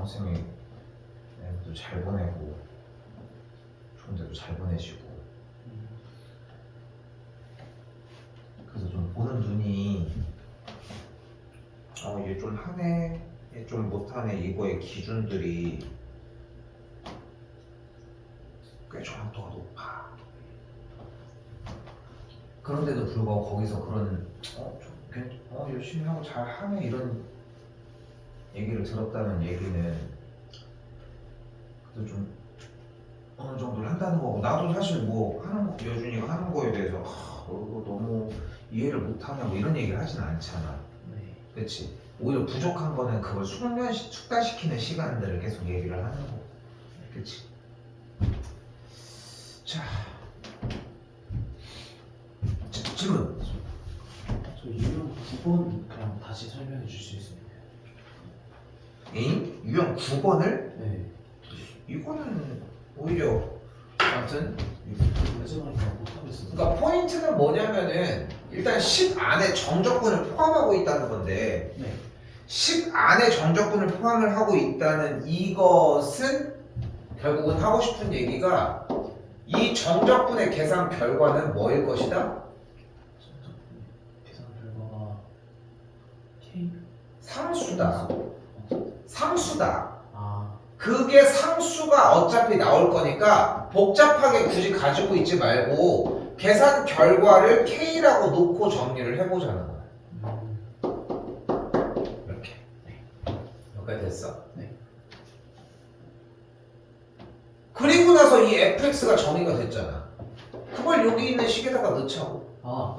영쌤이 또 잘 보내고 좋은 데도 잘 보내시고 그래서 좀 보는 눈이 얘 좀 하네 얘 좀 못하네 이거의 기준들이 꽤 정확도가 높아. 그런데도 불구하고 거기서 그런 열심히 하고 잘 하네 이런 얘기를 들었다는 얘기는 그래도 좀 어느 정도를 한다는 거고, 나도 사실 뭐 하는 거 여준이가 하는 거에 대해서 이거 너무 이해를 못하냐 뭐 이런 얘기를 하진 않잖아. 네. 그렇지. 오히려 부족한 거는 그걸 숙달시키는 시간들을 계속 얘기를 하는 거고. 그렇지. 자, 질문. 저 유형 9번 그냥 다시 설명해 주실 수 있습니까? 유형 9번을? 네. 이거는 오히려 아무튼 마지막에 못하겠어요. 그러니까 포인트는 뭐냐면은 일단 10 안에 정적분을 포함하고 있다는 건데, 네. 10 안에 정적분을 포함을 하고 있다는 이것은 결국은 하고 싶은 얘기가 이 정적분의 계산 결과는 뭐일 것이다? 계산 결과가 K? 상수다. 상수다. 아. 그게 상수가 어차피 나올 거니까 복잡하게 굳이 가지고 있지 말고 계산 결과를 K라고 놓고 정리를 해보자는 거야. 이렇게. 여기까지 됐어? 네. 그리고 나서 이 fx가 정의가 됐잖아. 그걸 여기 있는 식에다가 넣자고. 아.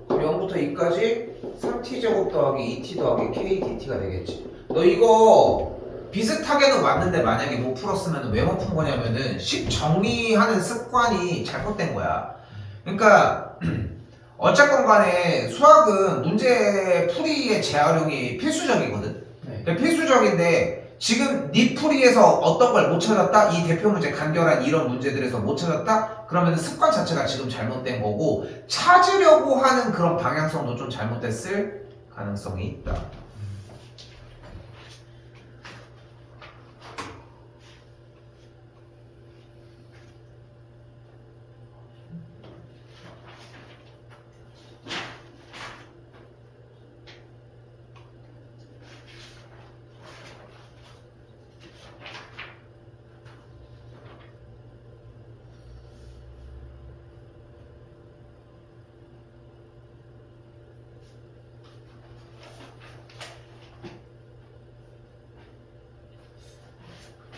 그럼 0부터 2까지 3t제곱 더하기 2t 더하기 k dt가 되겠지. 너 이거 비슷하게는 왔는데 만약에 못 풀었으면 왜 못 푼 거냐면은 식 정리하는 습관이 잘못된 거야. 그러니까 어쨌건 간에 수학은 문제 풀이의 재활용이 필수적이거든. 네. 필수적인데 지금 네 풀이에서 어떤 걸 못 찾았다? 이 대표 문제 간결한 이런 문제들에서 못 찾았다? 그러면 습관 자체가 지금 잘못된 거고, 찾으려고 하는 그런 방향성도 좀 잘못됐을 가능성이 있다.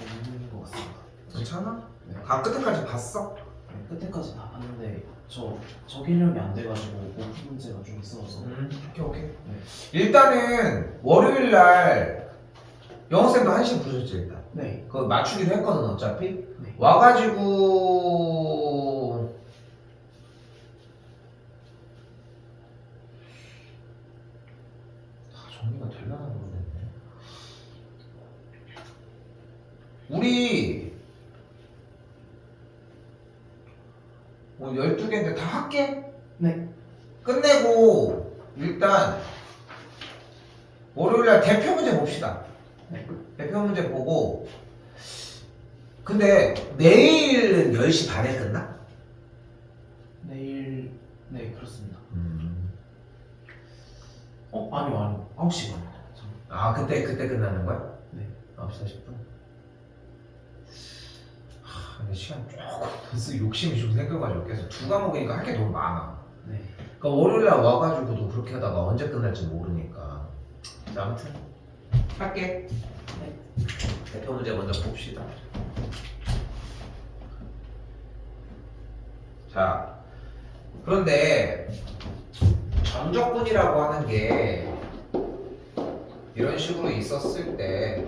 없는 것 같습니다. 괜찮아? 네. 다 끝에까지 봤어? 네, 끝에까지 다 봤는데 저 개념이 안 돼가지고 오픈 문제가 좀 있어서. 오케이. 네. 일단은 월요일날 영어쌤도 1시 부르셨지 일단. 네. 그거 맞추기로 했거든 어차피. 네. 와가지고 정리가 되려나 모르겠네. 우리 뭐 12개인데 다 할게. 네. 끝내고 일단 월요일날 대표 문제 봅시다. 네. 대표 문제 보고. 근데 내일은 10시 반에 끝나? 내일. 네, 그렇습니다. 아니요. 9시 반에. 아, 그때 끝나는 거야? 네. 9시 40분? 근데 시간 조금 벌써 욕심이 좀 생겨가지고 계속 두 과목이니까 할 게 너무 많아. 네. 그러니까 월요일날 와가지고도 그렇게 하다가 언제 끝날지 모르니까. 자, 아무튼 할게. 네. 대표 문제 먼저 봅시다. 자, 그런데 정적분이라고 하는 게 이런 식으로 있었을 때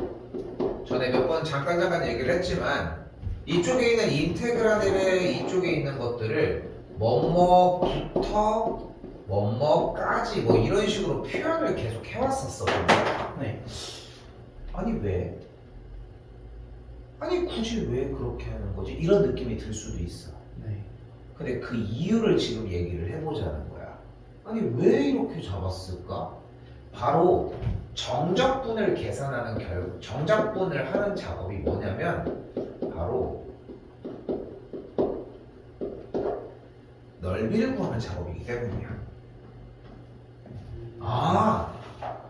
전에 몇 번 잠깐 얘기를 했지만, 이쪽에 있는 인테그랄의 이쪽에 있는 것들을 뭐뭐부터 뭐뭐까지 뭐 이런 식으로 표현을 계속 해왔었어. 네. 아니 왜? 아니 굳이 왜 그렇게 하는 거지? 이런 느낌이 들 수도 있어. 네. 근데 그 이유를 지금 얘기를 해보자는 거야. 아니 왜 이렇게 잡았을까? 바로 정적분을 계산하는 정적분을 하는 작업이 뭐냐면 바로 넓이를 구하는 작업이기 때문이야. 아,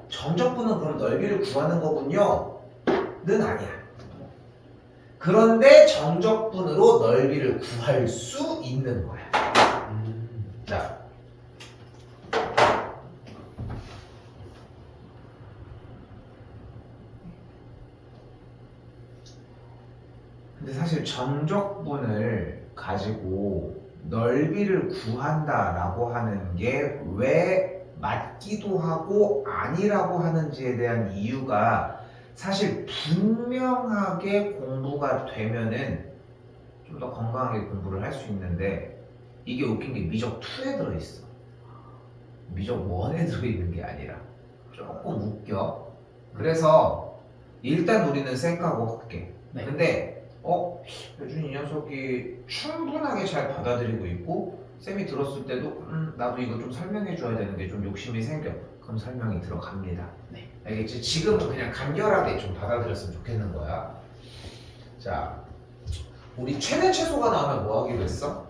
정적분은 그럼 넓이를 구하는 거군요? 는 아니야. 그런데 정적분으로 넓이를 구할 수 있는 거야. 자, 근데 사실 정적분을 가지고 넓이를 구한다라고 하는 게 왜 맞기도 하고 아니라고 하는지에 대한 이유가 사실 분명하게 공부가 되면은 좀 더 건강하게 공부를 할 수 있는데 이게 웃긴 게 미적 2에 들어있어. 미적 1에 들어있는 게 아니라 조금 웃겨. 그래서 일단 우리는 쌩까고 할게. 네. 근데 여준이 이 녀석이 충분하게 잘 받아들이고 있고 쌤이 들었을 때도 나도 이거 좀 설명해 줘야 되는 게 좀 욕심이 생겨. 그럼 설명이 들어갑니다. 네. 알겠지? 지금은 그냥 간결하게 좀 받아들였으면 좋겠는 거야. 자, 우리 최대 최소가 나오면 뭐 하기로 했어?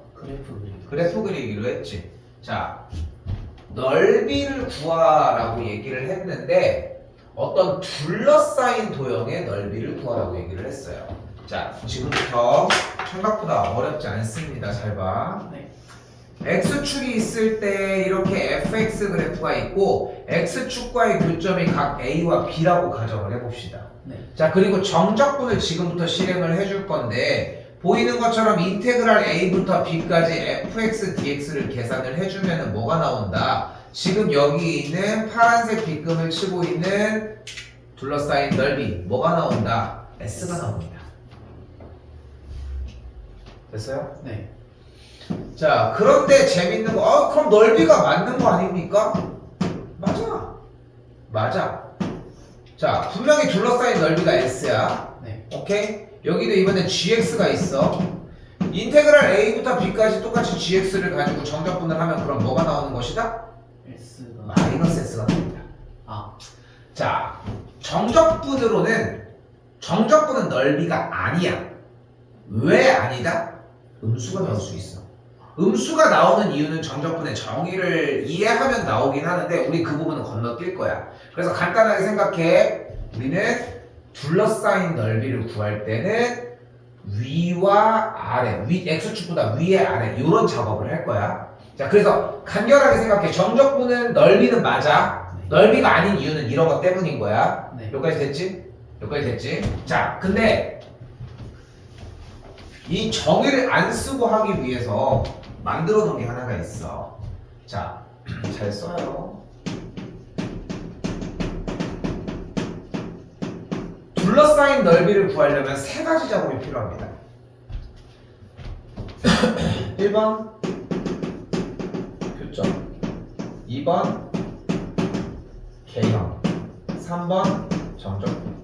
그래프 그리기로 했지. 자, 넓이를 구하라고 얘기를 했는데 어떤 둘러싸인 도형의 넓이를 구하라고 얘기를 했어요. 자, 지금부터 생각보다 어렵지 않습니다. 잘 봐. 네. X축이 있을 때 이렇게 fx 그래프가 있고 X축과의 교점이 각 A와 B라고 가정을 해봅시다. 네. 자, 그리고 정적분을 지금부터 실행을 해줄 건데 보이는 것처럼 인테그랄 A부터 B까지 fx dx를 계산을 해주면 뭐가 나온다? 지금 여기 있는 파란색 빗금을 치고 있는 둘러싸인 넓이 뭐가 나온다? S가 나옵니다. 됐어요? 네. 자, 그런데 재밌는 거, 그럼 넓이가 맞는 거 아닙니까? 맞아. 맞아. 자, 분명히 둘러싸인 넓이가 S야. 네. 오케이? 여기도 이번엔 GX가 있어. 인테그랄 A부터 B까지 똑같이 GX를 가지고 정적분을 하면 그럼 뭐가 나오는 것이다? S가 마이너스 S가 나옵니다. 자, 정적분은 넓이가 아니야. 왜 아니다? 음수가 나올 수 있어. 음수가 나오는 이유는 정적분의 정의를 이해하면 나오긴 하는데 우리 그 부분은 건너뛸 거야. 그래서 간단하게 생각해. 우리는 둘러싸인 넓이를 구할 때는 위와 아래, X축보다 위에 아래 이런 작업을 할 거야. 자, 그래서 간결하게 생각해. 정적분은 넓이는 맞아. 넓이가 아닌 이유는 이런 것 때문인 거야. 네. 여기까지 됐지? 여기까지 됐지? 자, 근데 이 정의를 안 쓰고 하기 위해서 만들어 놓은 게 하나가 있어. 자, 잘 써요. 둘러싸인 넓이를 구하려면 세 가지 작업이 필요합니다. 1번 교점, 2번 개형, 3번 정적분.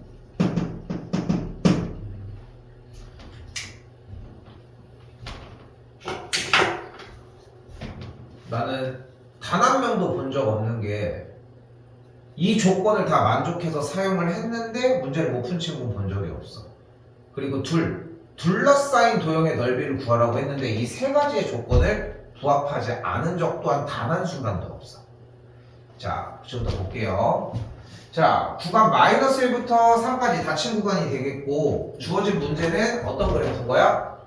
나는 단 한 명도 본 적 없는 게 이 조건을 다 만족해서 사용을 했는데 문제를 못 푼 친구는 본 적이 없어. 그리고 둘러싸인 도형의 넓이를 구하라고 했는데 이 세 가지의 조건을 부합하지 않은 적 또한 단 한순간도 없어. 자, 지금부터 볼게요. 자, 구간 마이너스 1부터 3까지 닫힌 구간이 되겠고 주어진 문제는 어떤 그래프인 거야?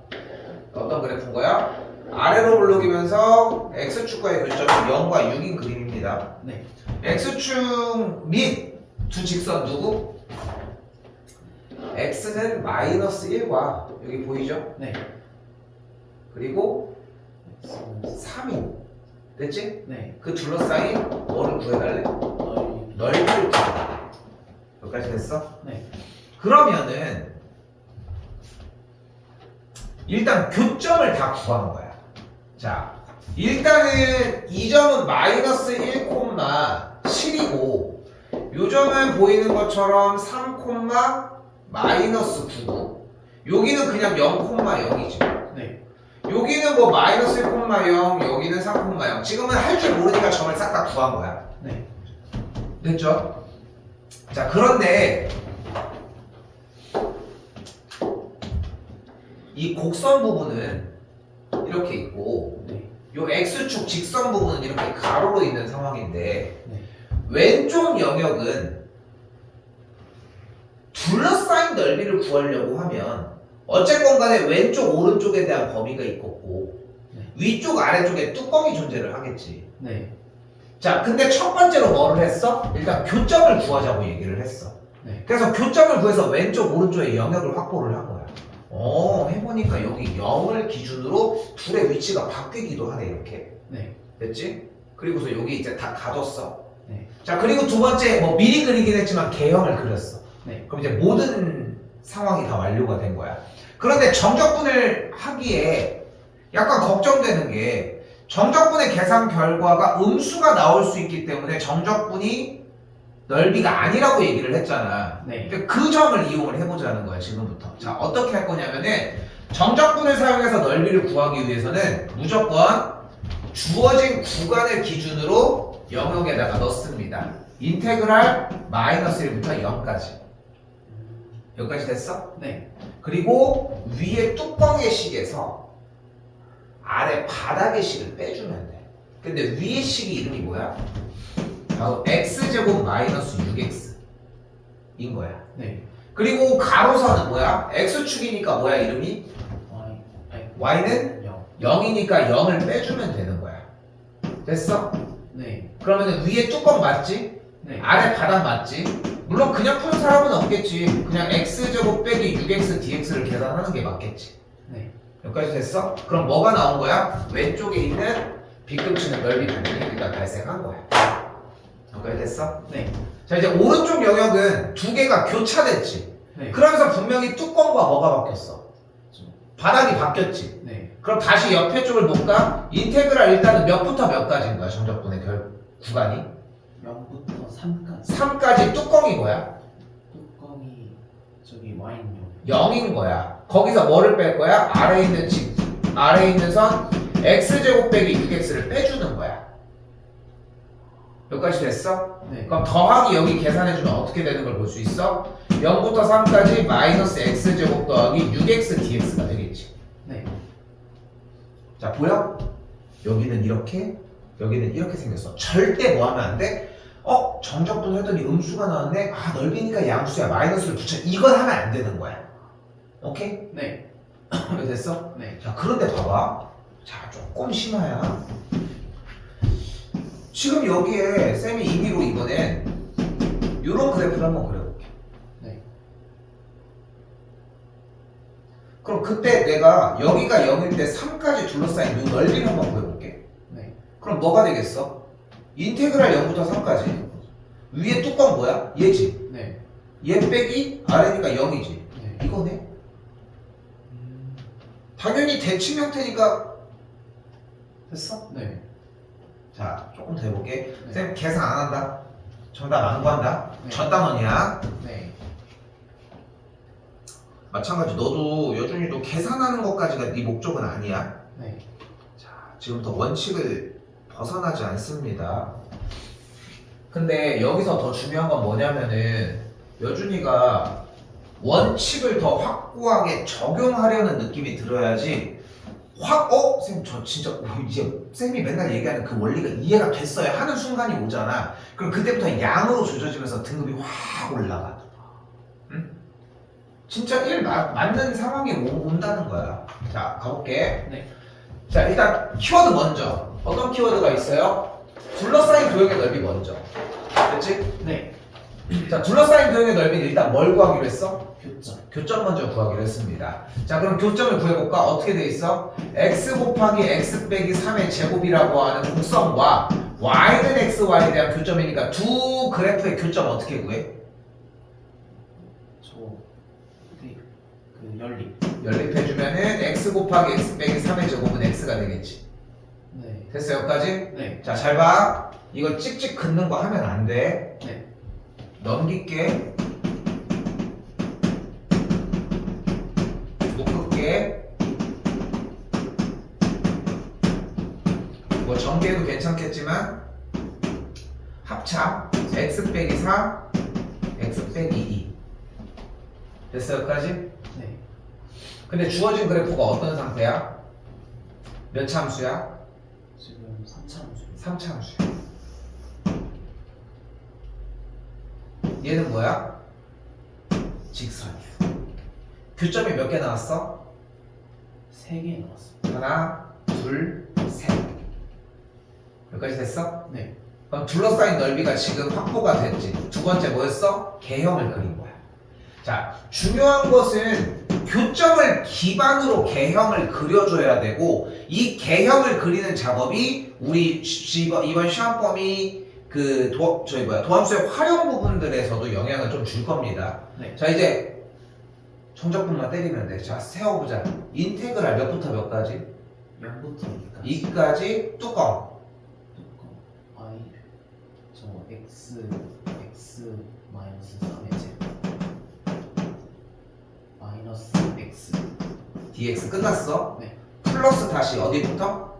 어떤 그래프인 거야? 아래로 올라오면서 X축과의 교점이 0과 6인 그림입니다. 네. X축 및 두 직선 누구? X는 마이너스 1과 여기 보이죠? 네. 그리고 3인 됐지? 네. 그 둘러싸인 뭐를 구해달래? 넓이를 구해달래. 여기까지 됐어? 네. 그러면은 일단 교점을 다 구한 거야. 자, 일단은 이 점은 마이너스 1,7이고 요 점은 보이는 것처럼 3, 마이너스 9고 여기는 그냥 0,0이지. 네. 여기는 뭐 마이너스 1,0 여기는 3,0 지금은 할 줄 모르니까 점을 싹 다 구한 거야. 네. 됐죠? 자, 그런데 이 곡선 부분은 이렇게 있고 네. 요 X축 직선 부분은 이렇게 가로로 있는 상황인데 네. 왼쪽 영역은 둘러싸인 넓이를 구하려고 하면 어쨌건 간에 왼쪽 오른쪽에 대한 범위가 있겠고 네. 위쪽 아래쪽에 뚜껑이 존재를 하겠지. 네. 자, 근데 첫 번째로 뭐를 했어? 일단 교점을 구하자고 얘기를 했어. 네. 그래서 교점을 구해서 왼쪽 오른쪽의 영역을 확보를 한 거야. 해보니까 여기 0을 기준으로 둘의 위치가 바뀌기도 하네. 이렇게 네. 됐지? 그리고서 여기 이제 다 가뒀어. 네. 자, 그리고 두 번째 뭐 미리 그리긴 했지만 개형을 그렸어. 네. 그럼 이제 모든 상황이 다 완료가 된 거야. 그런데 정적분을 하기에 약간 걱정되는 게 정적분의 계산 결과가 음수가 나올 수 있기 때문에 정적분이 넓이가 아니라고 얘기를 했잖아. 네. 그러니까 그 점을 이용을 해보자는 거야, 지금부터. 자, 어떻게 할 거냐면은 정적분을 사용해서 넓이를 구하기 위해서는 무조건 주어진 구간을 기준으로 영역에다가 넣습니다. 인테그랄 마이너스 1부터 0까지. 여기까지 됐어? 네. 그리고 위에 뚜껑의 식에서 아래 바닥의 식을 빼주면 돼. 근데 위의 식이 이름이 뭐야? 바로 x제곱 마이너스 6x인 거야. 네. 그리고 가로선은 뭐야? x축이니까 뭐야 이름이? Y. y는 0. 0이니까 0을 빼주면 되는 거야. 됐어? 네. 그러면 위에 뚜껑 맞지? 네. 아래 바닥 맞지? 물론 그냥 푸는 사람은 없겠지. 그냥 x제곱 빼기 6x dx를 계산하는 게 맞겠지. 네. 여기까지 됐어? 그럼 뭐가 나온 거야? 왼쪽에 있는 빗금치는 넓이 부분이 일단 발생한 거야. 여기까지 됐어? 네. 자, 이제 오른쪽 영역은 두 개가 교차됐지. 네. 그러면서 분명히 뚜껑과 뭐가 바뀌었어? 바닥이 바뀌었지. 네. 그럼 다시 옆에 쪽을 볼까? 인테그랄 일단은 몇부터 몇까지인 거야? 정적분의 구간이? 0부터 3까지. 3까지 뚜껑이 뭐야? 뚜껑이 저기 Y는요. 0인 거야. 거기서 뭐를 뺄 거야? 아래에 있는 선 x제곱 빼기 6x를 빼주는 거야. 여기까지 됐어? 네. 그럼 더하기 여기 계산해주면 어떻게 되는 걸 볼 수 있어? 0부터 3까지 마이너스 x제곱 더하기 6x dx가 되겠지. 네. 자, 보여? 여기는 이렇게, 여기는 이렇게 생겼어. 절대 뭐 하면 안 돼? 정적분 했더니 음수가 나왔네? 아, 넓이니까 양수야. 마이너스를 붙여. 이걸 하면 안 되는 거야. 오케이? 네. 이거 됐어? 네. 자, 그런데 봐봐. 자, 조금 심하야. 지금 여기에 쌤이 임의로 이번엔 요런 그래프를 한번 그려볼게. 네. 그럼 그때 내가 여기가 0일 때 3까지 둘러싸인 요 넓이를 한번 구해볼게. 네. 그럼 뭐가 되겠어? 인테그랄 0부터 3까지. 위에 뚜껑 뭐야? 얘지. 네. 얘 빼기 아래니까 0이지. 네. 이거네. 당연히 대칭 형태니까 됐어? 네. 자, 조금 더 해볼게. 네. 쌤 계산 안 한다. 정답 안 구한다. 네. 전 단원이야. 네. 마찬가지 너도 여준이도 계산하는 것까지가 네 목적은 아니야. 네. 자, 지금부터 원칙을 벗어나지 않습니다. 근데 여기서 더 중요한 건 뭐냐면은 여준이가 원칙을 더 확고하게 적용하려는 느낌이 들어야지 쌤 저 진짜 이제 쌤이 맨날 얘기하는 그 원리가 이해가 됐어요 하는 순간이 오잖아. 그럼 그때부터 양으로 조져지면서 등급이 확 올라가. 응? 진짜 맞는 상황이 온다는 거야. 자, 가볼게. 네. 자, 일단 키워드 먼저. 어떤 키워드가 있어요? 둘러싸인 도형의 넓이 먼저. 됐지? 네. 자, 둘러싸인 도형의 넓이는 일단 뭘 구하기로 했어? 교점. 교점 먼저 구하기로 했습니다. 자, 그럼 교점을 구해볼까? 어떻게 돼 있어? x 곱하기 x 빼기 3의 제곱이라고 하는 곡선과 y는 xy에 대한 교점이니까 두 그래프의 교점 어떻게 구해? 그 연립. 연립해주면은 x 곱하기 x 빼기 3의 제곱은 x가 되겠지. 네. 됐어, 여기까지? 네. 자, 잘 봐. 이거 찍찍 긋는 거 하면 안 돼. 네. 넘길게. 못 긋게. 뭐 전개도 괜찮겠지만 합참 x 빼기 4 x 빼기 2 됐어 여기까지? 네. 근데 주어진 그래프가 어떤 상태야? 몇 참수야? 지금 3차함수. 3참수야 얘는 뭐야? 직선이야 교점이 몇 개 나왔어? 3개 나왔습니다. 하나 둘셋 여기까지 됐어? 네. 그럼 둘러싸인 넓이가 지금 확보가 됐지. 두 번째 뭐였어? 개형을 그린 거야. 자, 중요한 것은 교점을 기반으로 개형을 그려줘야 되고 이 개형을 그리는 작업이 우리 이번 시험 범위 그 도함수의 활용 부분들에서도 영향을 좀 줄 겁니다. 네. 자, 이제 정적분만 때리면 돼. 자, 세워보자. 인테그랄 몇부터 몇까지? 0부터 2까지. 2까지 뚜껑. I 저 x 마이너스 3의 제곱 마이너스 x dx 끝났어? 네. 플러스 다시 어디부터?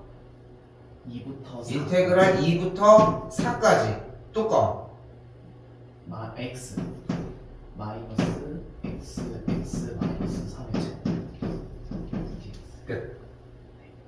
2부터 4 인테그랄 2부터 4까지 뚜껑 x 마이너스 x 마이너스 3의 제곱 dx. 끝.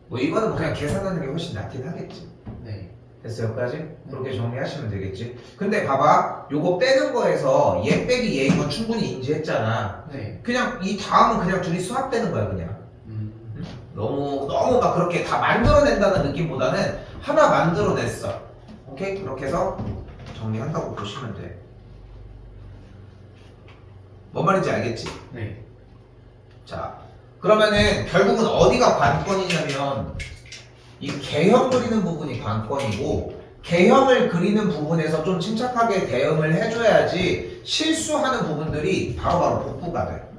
뭐 이거는 그냥 계산하는 게 훨씬 낫긴 하겠지. 네. 됐어 여기까지? 그렇게 정리하시면 되겠지. 근데 봐봐 요거 빼는 거에서 얘 빼기 얘인 건 충분히 인지했잖아. 네. 그냥 이 다음은 그냥 둘이 수합되는 거야 그냥. 음. 너무 막 그렇게 다 만들어낸다는 느낌보다는 하나 만들어냈어. 오케이? 그렇게 해서 정리한다고 보시면 돼. 뭔 말인지 알겠지? 네. 자, 그러면은 결국은 어디가 관건이냐면 이 개형 그리는 부분이 관건이고 개형을 그리는 부분에서 좀 침착하게 대응을 해줘야지 실수하는 부분들이 바로바로 복구가 돼.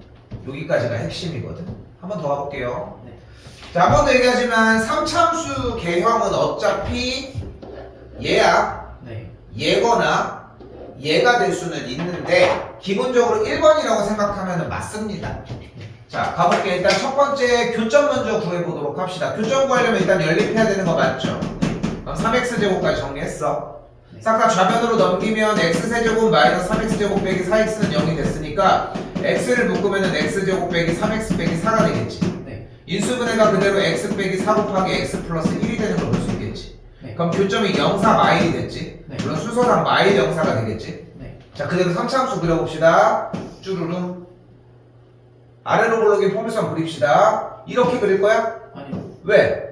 여기까지가 핵심이거든. 한 번 더 가볼게요. 네. 자, 한 번 더 얘기하지만 3참수 개형은 어차피 얘야 네. 얘거나 얘가 될 수는 있는데 기본적으로 1번이라고 생각하면 맞습니다. 자, 가볼게. 일단 첫 번째 교점 먼저 구해보도록 합시다. 교점 구하려면 일단 연립해야 되는 거 맞죠? 그럼 3x제곱까지 정리했어. 싹 다 좌변으로 넘기면 x세제곱 마이너스 3x제곱 빼기 4x는 0이 됐으니까 x를 묶으면 x제곱 빼기 3x 빼기 4가 되겠지. 네. 인수분해가 그대로 x 빼기 4 곱하기 x 플러스 1이 되는 걸 볼 수 있겠지. 네. 그럼 교점이 0, 4 마일이 됐지. 네. 물론 순서상 마일 0, 4가 되겠지. 네. 자, 그대로 3차함수 그려봅시다. 쭈루루. 아래로 볼록인 포물선 그립시다. 이렇게 그릴 거야? 아니요. 왜?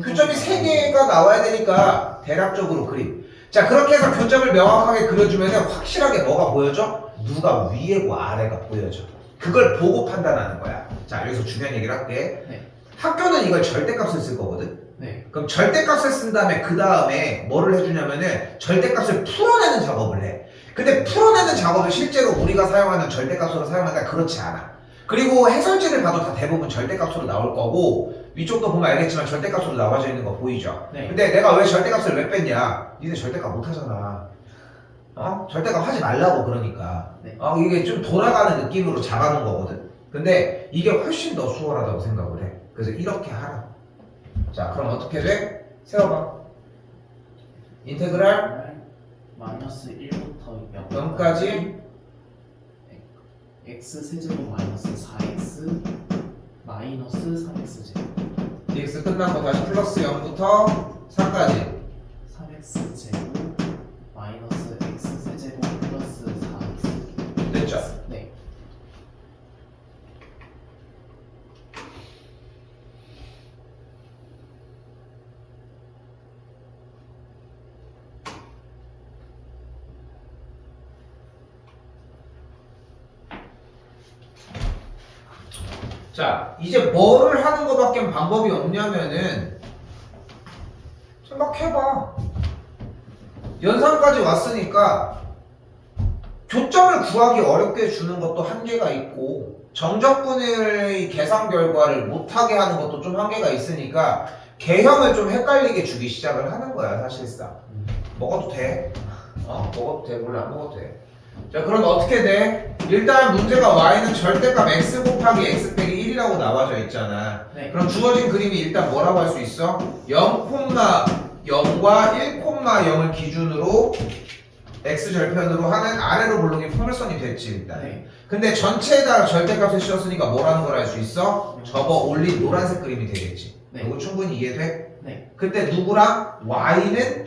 교점이 3개가 나와야 되니까 대략적으로 그림. 자, 그렇게 해서 교점을 명확하게 그려주면 확실하게 뭐가 보여져? 누가 위에고 아래가 보여져. 그걸 보고 판단하는 거야. 자, 여기서 중요한 얘기를 할게. 네. 학교는 이걸 절대값을 쓸 거거든. 네. 그럼 절대값을 쓴 다음에 그 다음에 뭐를 해주냐면은 절대값을 풀어내는 작업을 해. 근데 풀어내는 작업을 실제로 우리가 사용하는 절대값으로 사용한다? 그렇지 않아. 그리고 해설지를 봐도 다 대부분 절대값으로 나올 거고 위쪽도 보면 알겠지만 절대값으로 나와져 있는 거 보이죠? 네. 근데 내가 왜 절대값을 왜 뺐냐? 니네 절대값 못하잖아. 절대값 하지 말라고 그러니까. 네. 이게 좀 돌아가는 느낌으로 잡아놓은 거거든. 근데 이게 훨씬 더 수월하다고 생각을 해. 그래서 이렇게 하라. 자, 그럼 어떻게 돼? 세워봐. 인테그랄 마이너스 1부터 0까지 x 세제곱 마이너스 4x 마이너스 3x 제곱 dx 끝나고 다시 플러스 0부터 4까지 3x 제곱 마이너스 x 세제곱 플러스 4x 됐죠? 네. 자, 이제 뭐를 하는 것밖에 방법이 없냐면은 생각해봐. 연산까지 왔으니까 교점을 구하기 어렵게 주는 것도 한계가 있고 정적분의 계산 결과를 못하게 하는 것도 좀 한계가 있으니까 개형을 좀 헷갈리게 주기 시작을 하는 거야 사실상. 먹어도 돼. 먹어도 돼. 원래 안 먹어도 돼. 자, 그럼 어떻게 돼? 일단 문제가 y는 절대값 x 곱하기 x 빼기 1이라고 나와져 있잖아. 네. 그럼 주어진 그림이 일단 뭐라고 할 수 있어? 0,0과 1,0을 기준으로 x 절편으로 하는 아래로 볼록이 포물선이 됐지 일단. 네. 근데 전체에다가 절대값을 씌웠으니까 뭐라는 걸 알 수 있어? 접어 올린 노란색 그림이 되겠지. 네. 이거 충분히 이해돼? 네. 그때 누구랑? y는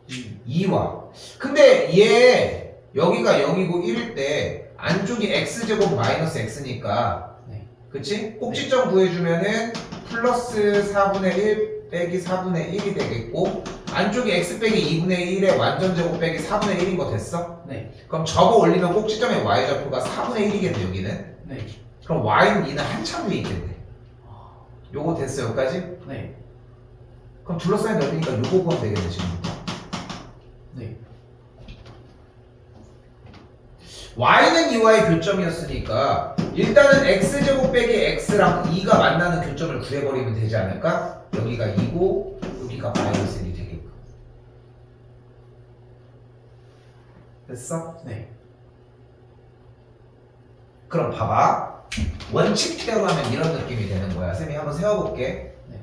2. 2와. 근데 얘 여기가 0이고 1일 때 안쪽이 x제곱 마이너스 x니까 네. 그치? 꼭지점 구해주면은 플러스 4분의 1 빼기 4분의 1이 되겠고 안쪽이 x 빼기 2분의 1의 완전 제곱 빼기 4분의 1인 거 됐어? 네. 그럼 접어 올리면 꼭지점의 y좌표가 4분의 1이겠네 여기는. 네. 그럼 y는 2는 한참 위에 있겠네. 요거 됐어 여기까지? 네. 그럼 둘러싸인 넓이니까 요거 구하면 되겠네 지금. 네. y는 2와의 교점이었으니까 일단은 x제곱 빼기 x랑 2가 만나는 교점을 구해버리면 되지 않을까? 여기가 2고 여기가 마이너스 1이 되겠고. 됐어? 네. 그럼 봐봐. 원칙대로 하면 이런 느낌이 되는 거야. 쌤이 한번 세워볼게. 네.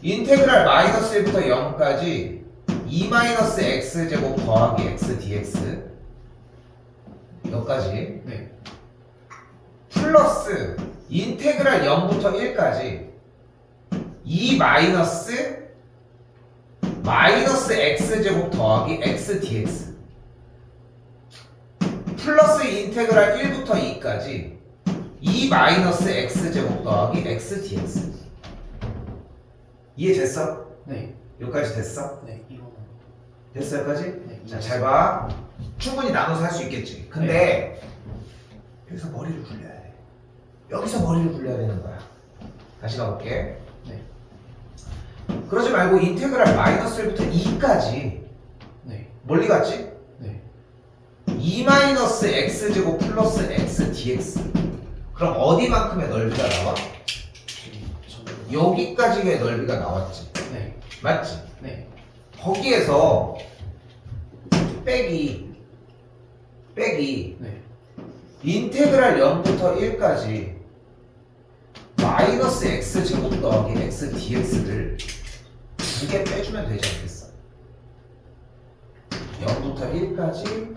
인테그랄 마이너스 1부터 0까지 2 마이너스 x제곱 더하기 x dx 여기까지 네. 플러스 인테그랄 0부터 1까지 2 마이너스 x제곱 더하기 x dx 플러스 인테그랄 1부터 2까지 2 마이너스 x제곱 더하기 x dx 이해됐어? 네. 여기까지 됐어? 네. 이거는. 됐어 여기까지? 네. 자, 잘 봐. 충분히 나눠서 할 수 있겠지. 근데 여기서 머리를 굴려야 돼. 여기서 머리를 굴려야 되는 거야. 다시 가볼게. 네. 그러지 말고 인테그랄 마이너스 1부터 2까지 네. 멀리 갔지? 네. 2 마이너스 x제곱 플러스 x dx 그럼 어디만큼의 넓이가 나와? 지금 저는. 여기까지의 넓이가 나왔지. 네. 맞지? 네. 거기에서 빼기 네. 인테그랄 0부터 1까지 마이너스 x제곱 더하기 x dx를 두 개 빼주면 되지 않겠어? 0부터 1까지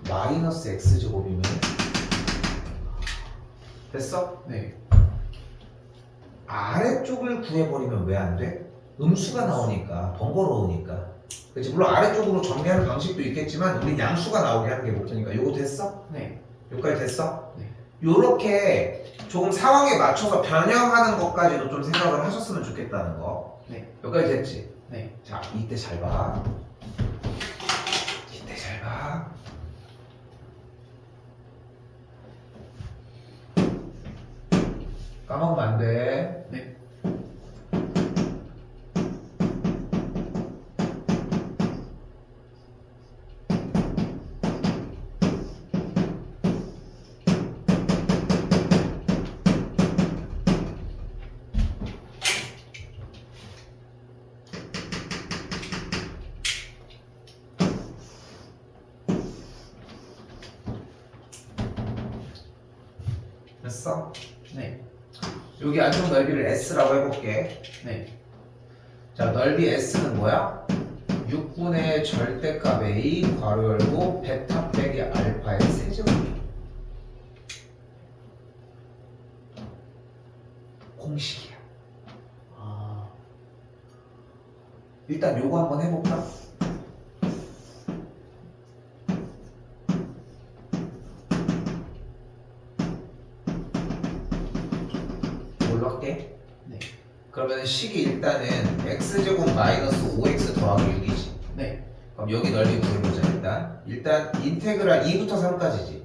마이너스 x제곱이면 됐어? 네. 아래쪽을 구해버리면 왜 안 돼? 음수가 나오니까 번거로우니까 그치? 물론 아래쪽으로 정리하는 방식도 있겠지만 우린 양수가 나오게 하는 게 목표니까 요거 됐어? 네. 여기까지 됐어? 네. 요렇게 조금 상황에 맞춰서 변형하는 것까지도 좀 생각을 하셨으면 좋겠다는 거. 네. 여기까지 됐지? 네. 자, 이때 잘 봐. 이때 잘 봐. 까먹으면 안 돼. 네. 됐어? 네. 여기 안쪽 넓이를 S라고 해볼게. 네. 자, 넓이 S는 뭐야? 6분의 절대값 A 괄호 열고 베타 빼기 알파의 세제곱이야. 공식이야. 아. 일단 요거 한번 해볼까? 뭘로 할게? 네. 그러면 식이 일단은 x제곱 마이너스 5x 더하기 6이지. 네. 그럼 여기 넓이 구해보자 일단. 일단 인테그랄 2부터 3까지지.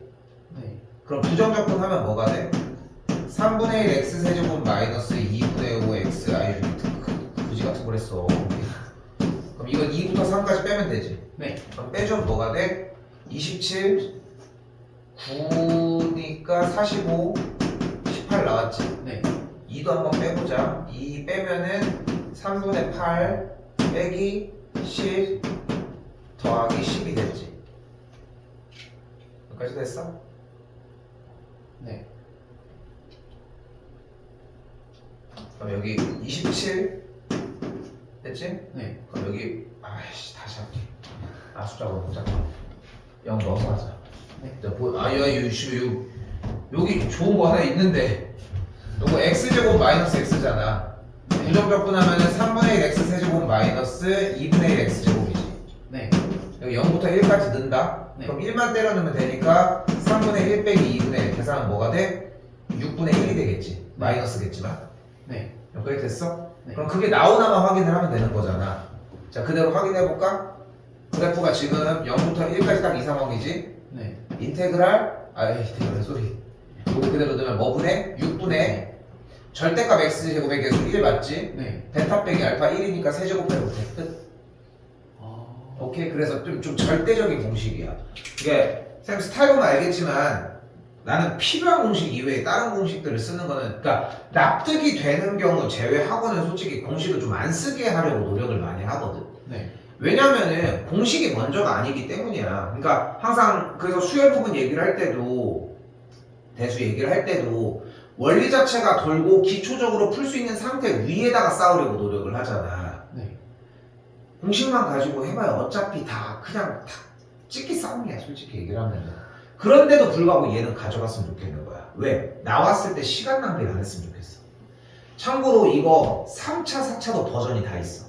네. 그럼 부정적분하면 뭐가 돼? 3분의 1 x 세제곱 마이너스 2분의 5 x 아이 그지 같은 걸 했어. 그럼 이건 2부터 3까지 빼면 되지. 네. 그럼 빼주면 뭐가 돼? 27 9니까 45 18 나왔지. 네. 2도 한번 빼보자. 2 빼면은 3분의 8 빼기 10 더하기 10이 됐지. 여기까지 됐어? 네. 그럼 여기 27 됐지? 네. 그럼 여기 아이씨 다시 할게. 숫자가 너무 작아. 0 넣어서 하자. 네. 자, 여기 좋은 거 하나 있는데 요거 x제곱 마이너스 x잖아. 부정적분하면은 3분의 1 x 세제곱 마이너스 2분의 1 x제곱이지. 네. 여기 0부터 1까지 넣는다. 네. 그럼 1만 때려 넣으면 되니까 3분의 1 빼기 2분의 1 계산은 뭐가 돼? 6분의 1이 되겠지. 마이너스겠지만. 네. 여기까지 됐어? 네. 그럼 그게 나오나만 확인을 하면 되는 거잖아. 자, 그대로 확인해 볼까? 그래프가 지금 0부터 1까지 딱 이 상황이지. 네. 인테그랄 소리. 이거 그대로 넣으면 뭐 분의? 6분의 절대값 x제곱의 계수 1 맞지? 네. 베타 빼기 알파 1이니까 세제곱 빼고 돼. 끝. 아. 오케이. 그래서 좀 절대적인 공식이야. 이게 쌤 스타일 보면 알겠지만 나는 필요한 공식 이외에 다른 공식들을 쓰는 거는, 그러니까 납득이 되는 경우 제외하고는 솔직히 공식을 좀 안 쓰게 하려고 노력을 많이 하거든. 네. 왜냐면은 공식이 먼저가 아니기 때문이야. 그러니까 항상 그래서 수열 부분 얘기를 할 때도, 대수 얘기를 할 때도 원리 자체가 돌고 기초적으로 풀 수 있는 상태 위에다가 쌓으려고 노력을 하잖아. 네. 공식만 가지고 해봐야 어차피 다 그냥 다 찍기 싸움이야, 솔직히 얘기를 하면은. 그런데도 불구하고 얘는 가져갔으면 좋겠는 거야. 왜? 나왔을 때 시간 낭비를 안 했으면 좋겠어. 참고로 이거 3차, 4차도 버전이 다 있어.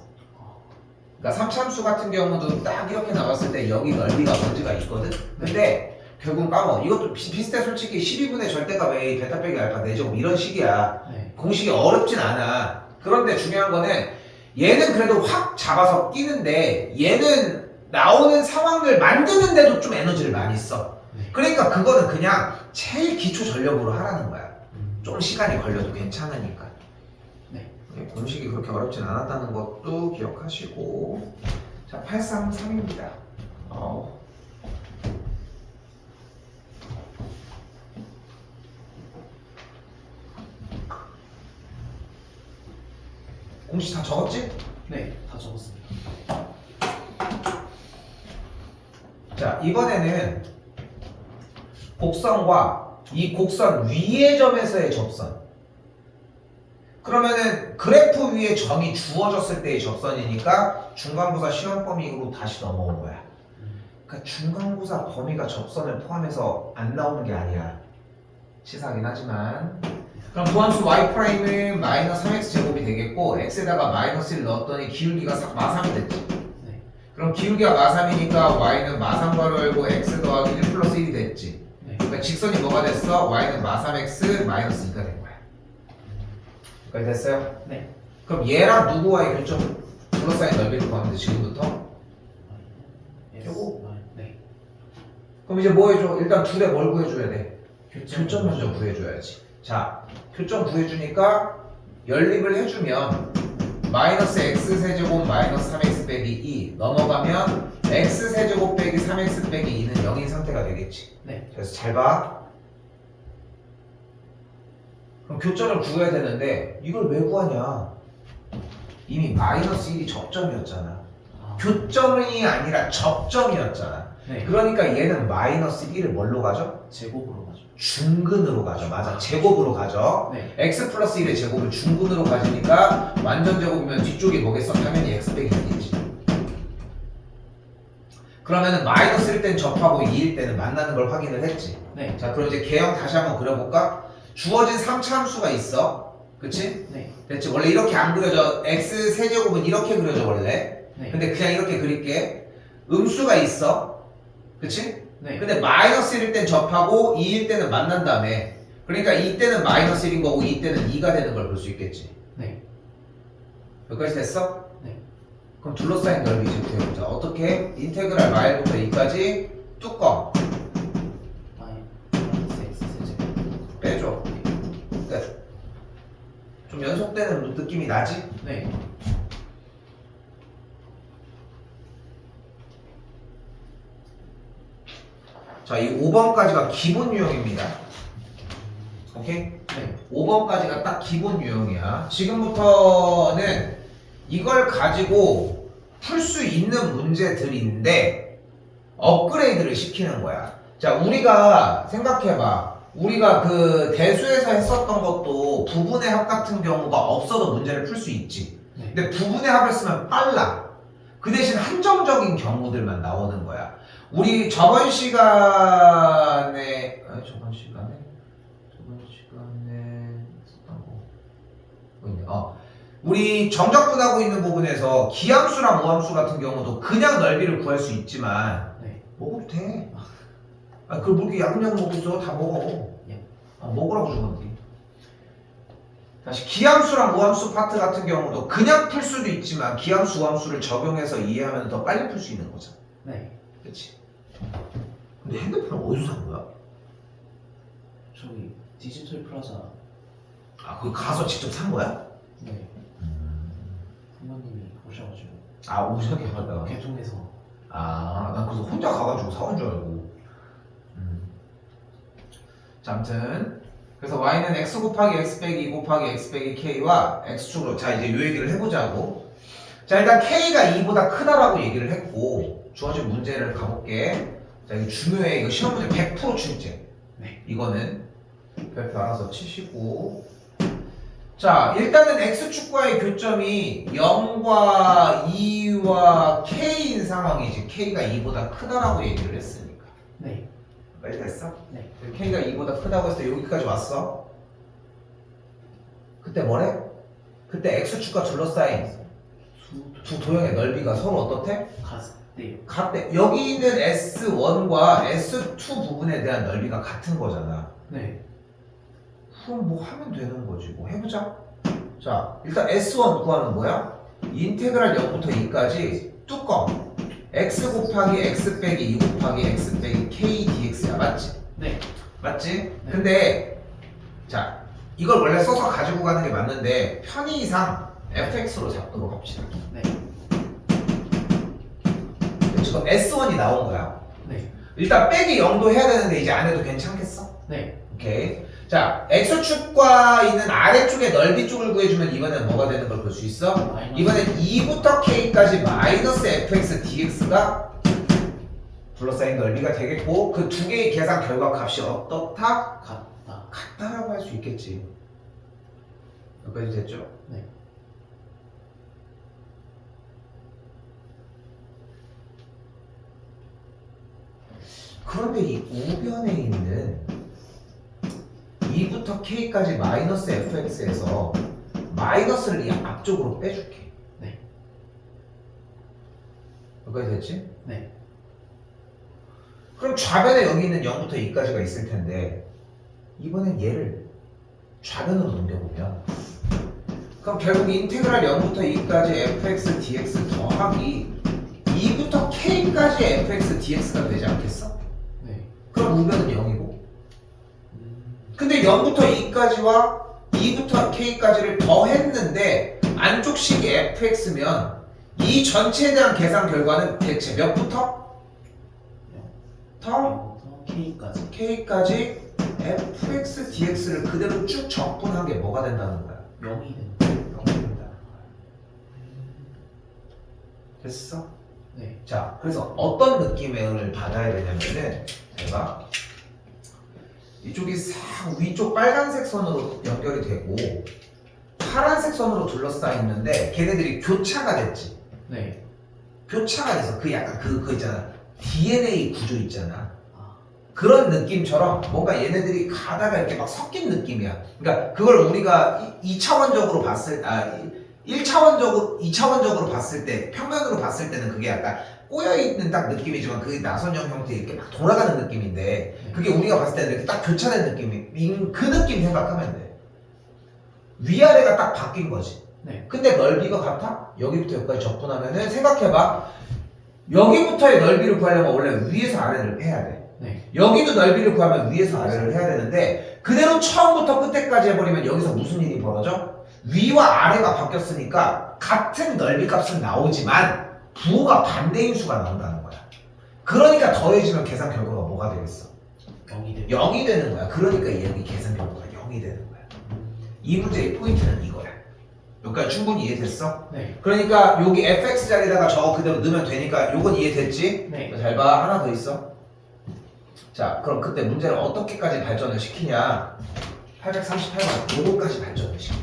그러니까 3차 함수 같은 경우도 딱 이렇게 나왔을 때 여기 넓이가 뭔지가 있거든? 근데 결국은 까먹어. 이것도 비슷해. 솔직히 12분의 절대값 A 베타 빼기 알파 4제곱 이런 식이야. 네. 공식이 어렵진 않아. 그런데 중요한 거는 얘는 그래도 확 잡아서 끼는데 얘는 나오는 상황을 만드는데도 좀 에너지를 많이 써. 네. 그러니까 그거는 그냥 제일 기초 전력으로 하라는 거야. 음. 좀 시간이 걸려도 괜찮으니까. 네. 공식이 그렇게 어렵진 않았다는 것도 기억하시고. 자, 833입니다. 공식 다 적었지? 네. 다 적었습니다. 자, 이번에는 곡선과 이 곡선 위의 점에서의 접선. 그러면은 그래프 위에 점이 주어졌을 때의 접선이니까 중간고사 시험 범위로 다시 넘어온 거야. 그러니까 중간고사 범위가 접선을 포함해서 안 나오는 게 아니야. 치사하긴 하지만. 그럼 도함수 y''은 마이너스 3x 제곱이 되겠고 x에다가 마이너스 1 넣었더니 기울기가 마3이 됐지. 네. 그럼 기울기가 마3이니까 y는 마3괄호 열고 x 더하기 1 플러스 1이 됐지. 네. 그러니까 직선이 뭐가 됐어? y는 마3x 마이너스 2가 된 거야. 여기까지 됐어요? 네. 그럼 얘랑 누구와의 교점 둘러싸인 넓이를 구하면 돼, 지금부터? 요거? 네. 그럼 이제 뭐 해줘? 일단 둘에 뭘 구해줘야 돼? 교점 먼저 구해줘야지. 자, 교점 구해주니까 연립을 해주면 마이너스 x세제곱 마이너스 3x 빼기 2 넘어가면 x세제곱 빼기 3x 빼기 2는 0인 상태가 되겠지. 네. 그래서 잘 봐. 그럼 교점을 구해야 되는데 이걸 왜 구하냐? 이미 마이너스 1이 접점이었잖아. 아. 교점이 아니라 접점이었잖아. 네. 그러니까 얘는 마이너스 1을 뭘로 가죠? 제곱으로 가죠. 중근으로 가죠. 맞아. 제곱으로 가죠. 네. x 플러스 1의 제곱을 중근으로 가지니까 완전 제곱이면 뒤쪽이 뭐겠어? 당연히 x 빼기 2겠지. 그러면은 마이너스 1 때는 접하고 2일 때는 만나는 걸 확인을 했지. 네. 자, 그럼 이제 개형 다시 한번 그려볼까? 주어진 3차 함수가 있어. 그치? 네. 됐지? 원래 이렇게 안 그려져. x 세제곱은 이렇게 그려져 원래. 네. 근데 그냥 이렇게 그릴게. 음수가 있어. 그치? 네. 근데 마이너스 1일 땐 접하고 2일 때는 만난 다음에, 그러니까 이때는 마이너스 1인 거고 이때는 2가 되는 걸 볼 수 있겠지. 네. 여기까지 됐어? 네. 그럼 둘러싸인 넓이 이제 구해보자. 어떻게? 인테그랄 마일부터 2까지 뚜껑 마이너스 x 세제곱. 빼줘. 끝. 좀 연속되는 느낌이 나지? 네. 자, 이 5번까지가 기본 유형입니다. 오케이? 네. 5번까지가 딱 기본 유형이야. 지금부터는 이걸 가지고 풀 수 있는 문제들인데 업그레이드를 시키는 거야. 자, 우리가 생각해봐. 우리가 그 대수에서 했었던 것도 부분의 합 같은 경우가 없어도 문제를 풀 수 있지. 네. 근데 부분의 합을 쓰면 빨라. 그 대신 한정적인 경우들만 나오는 거야. 우리 저번 시간에 썼던 거 있네. 우리 정적분하고 있는 부분에서 기함수랑 우함수 같은 경우도 그냥 넓이를 구할 수 있지만 네. 먹어도 돼. 그걸 뭐 이렇게 야금야금 먹고 있어. 다 먹어. 예. 먹으라고 준 건데. 다시 기함수랑 우함수 파트 같은 경우도 그냥 풀 수도 있지만 기함수, 우함수를 적용해서 이해하면 더 빨리 풀 수 있는 거잖아. 네. 그렇지. 근데 핸드폰은 어디서 산 거야? 저기 디지털 플라자. 거기 가서 직접 산 거야? 네. 부모님이 오셔가지고. 오셨게 하다가. 개통해서. 난 그래서 혼자 가가지고 사온 줄 알고. 자, 아무튼 그래서 y는 x 곱하기 x 빼기 2 곱하기 x 빼기 k와 x축으로 자 이제 요 얘기를 해보자고. 자 일단 k가 2보다 크다라고 얘기를 했고 주어진 문제를 가볼게. 자 이거 중요해. 이거 시험 문제 100% 출제. 네. 이거는 별표 알아서 치시고. 자 일단은 x축과의 교점이 0과 2와 k인 상황이지. k가 2보다 크다라고 얘기를 했으니까. 네. 빨리 됐어? 네. k가 2보다 크다고 했을 때 여기까지 왔어. 그때 뭐래? 그때 x축과 둘러싸인 두 도형의 넓이가 서로 어떻대? 같대요. 같대. 여기 있는 S1과 S2 부분에 대한 넓이가 같은 거잖아. 네. 그럼 뭐 하면 되는 거지. 뭐 해보자. 자, 일단 S1 구하는 뭐야? 인테그랄 0부터 2까지 뚜껑 x 곱하기 x 빼기 2 곱하기 x 빼기 k dx야. 맞지? 네. 맞지? 네. 근데 자 이걸 원래 써서 가지고 가는 게 맞는데 편의상 fx로 잡도록 합시다. 네. 지금 S1이 나온 거야. 네. 일단 빼기 0도 해야 되는데 이제 안 해도 괜찮겠어? 네. 오케이. 자 x축과 있는 아래쪽의 넓이 쪽을 구해주면 이번엔 뭐가 되는 걸 볼 수 있어? 마이너스. 이번엔 2부터 k까지 마이너스 fx dx가 둘러싸인 넓이가 되겠고 그 두 개의 계산 결과값이 어떻다? 같다. 같다라고 할 수 있겠지. 여기까지 됐죠? 네. 그런데 이 우변에 있는 2부터 k까지 마이너스 fx에서 마이너스를 이 앞쪽으로 빼줄게. 네. 여기까지 됐지? 네. 그럼 좌변에 여기 있는 0부터 2까지가 있을 텐데 이번엔 얘를 좌변으로 넘겨보면 그럼 결국 인테그랄 0부터 2까지 fx dx 더하기 2부터 k까지 fx dx가 되지 않겠어? 네. 그럼 우변은 0이고 근데 0부터 2까지와 2부터 k까지를 더했는데 안쪽 식이 fx면 이 전체에 대한 계산 결과는 대체 몇부터? 더 K까지. k까지 fx dx를 그대로 쭉 적분한 게 뭐가 된다는 거야? 0이 된다. 0이 된다는 거야. 됐어? 네. 자, 그래서 어떤 느낌을 받아야 되냐면은 제가 이쪽이 싹 위쪽 빨간색 선으로 연결이 되고 파란색 선으로 둘러싸여 있는데 걔네들이 교차가 됐지. 네. 교차가 돼서 그 약간 그 있잖아. DNA 구조 있잖아. 아. 그런 느낌처럼 뭔가 얘네들이 가다가 이렇게 막 섞인 느낌이야. 그러니까 그걸 우리가 2차원적으로 봤을 2차원적으로 봤을 때 평면으로 봤을 때는 그게 약간 꼬여있는 딱 느낌이지만 그게 나선형 형태 이렇게 막 돌아가는 느낌인데 그게 우리가 봤을 때는 이렇게 딱 교차된 느낌이 그 느낌 생각하면 돼. 위아래가 딱 바뀐 거지. 네. 근데 넓이가 같아? 여기부터 여기까지 적분하면은 생각해봐. 여기부터의 넓이를 구하려면 원래 위에서 아래를 해야 돼. 네. 여기도 넓이를 구하면 위에서 아래를 해야 되는데 그대로 처음부터 끝에까지 해버리면 여기서 무슨 일이 벌어져? 위와 아래가 바뀌었으니까 같은 넓이 값은 나오지만 부호가 반대인 수가 나온다는 거야. 그러니까 더해지면 계산 결과가 뭐가 되겠어? 0이 된다. 0이 되는 거야. 그러니까 여기 계산 결과가 0이 되는 거야. 이 문제의 포인트는 이거야. 여기까지 충분히 이해됐어? 네. 그러니까 여기 fx 자리에다가 저거 그대로 넣으면 되니까 요건 이해됐지? 네. 잘 봐. 하나 더 있어. 자, 그럼 그때 문제를 어떻게까지 발전을 시키냐? 838번 요거까지 발전을 시켜.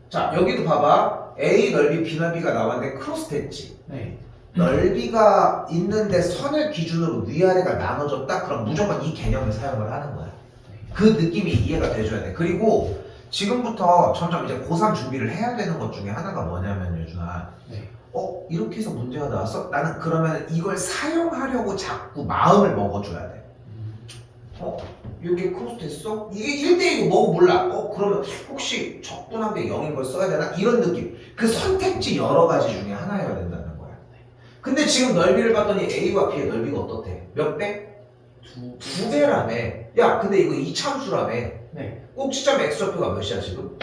자, 여기도 봐봐. A 넓이, B 넓이가 나왔는데 크로스 됐지? 네. 넓이가 있는데 선을 기준으로 위아래가 나눠졌다? 그럼 무조건 이 개념을 사용을 하는 거야. 그 느낌이 이해가 돼줘야 돼. 그리고 지금부터 점점 이제 고3 준비를 해야 되는 것 중에 하나가 뭐냐면 유준아, 네. 이렇게 해서 문제가 나왔어? 나는 그러면 이걸 사용하려고 자꾸 마음을 먹어줘야 돼. 이게 크로스 됐어? 이게 1대2고 뭐고 몰라. 그러면 혹시 적분한 게 0인 걸 써야 되나? 이런 느낌. 그 선택지 여러 가지 중에 하나여야 된다는 거야. 근데 지금 넓이를 봤더니 A와 B의 넓이가 어떻대? 몇 배? 두 배라며. 야, 근데 이거 이참수라며. 네. 꼭지점 x좌표가 몇이야 지금?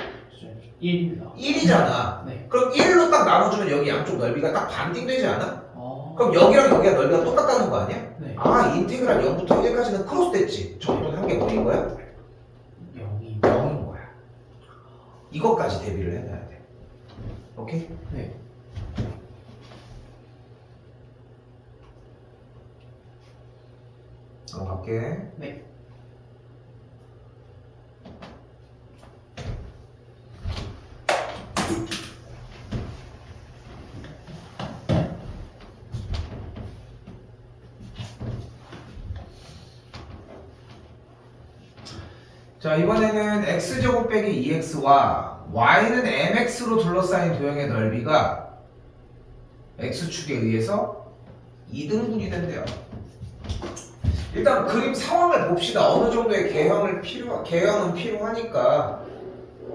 1입니다. 1이잖아. 네. 그럼 1로 딱 나눠주면 여기 양쪽 넓이가 딱 반띵되지 않아? 아. 그럼 여기랑 여기가 넓이가 똑같다는 거 아니야? 네. 인테그랄 0부터 1까지는 크로스 됐지. 적분한 게 뭐인 거야? 0이 0인 거야. 이것까지 대비를 해놔야 돼. 오케이? 네. 넘어갈게. 네. 자, 이번에는 x제곱 빼기 2x와 y는 mx로 둘러싸인 도형의 넓이가 x축에 의해서 2등분이 된대요. 일단 그림 상황을 봅시다. 어느 정도의 개형은 필요하니까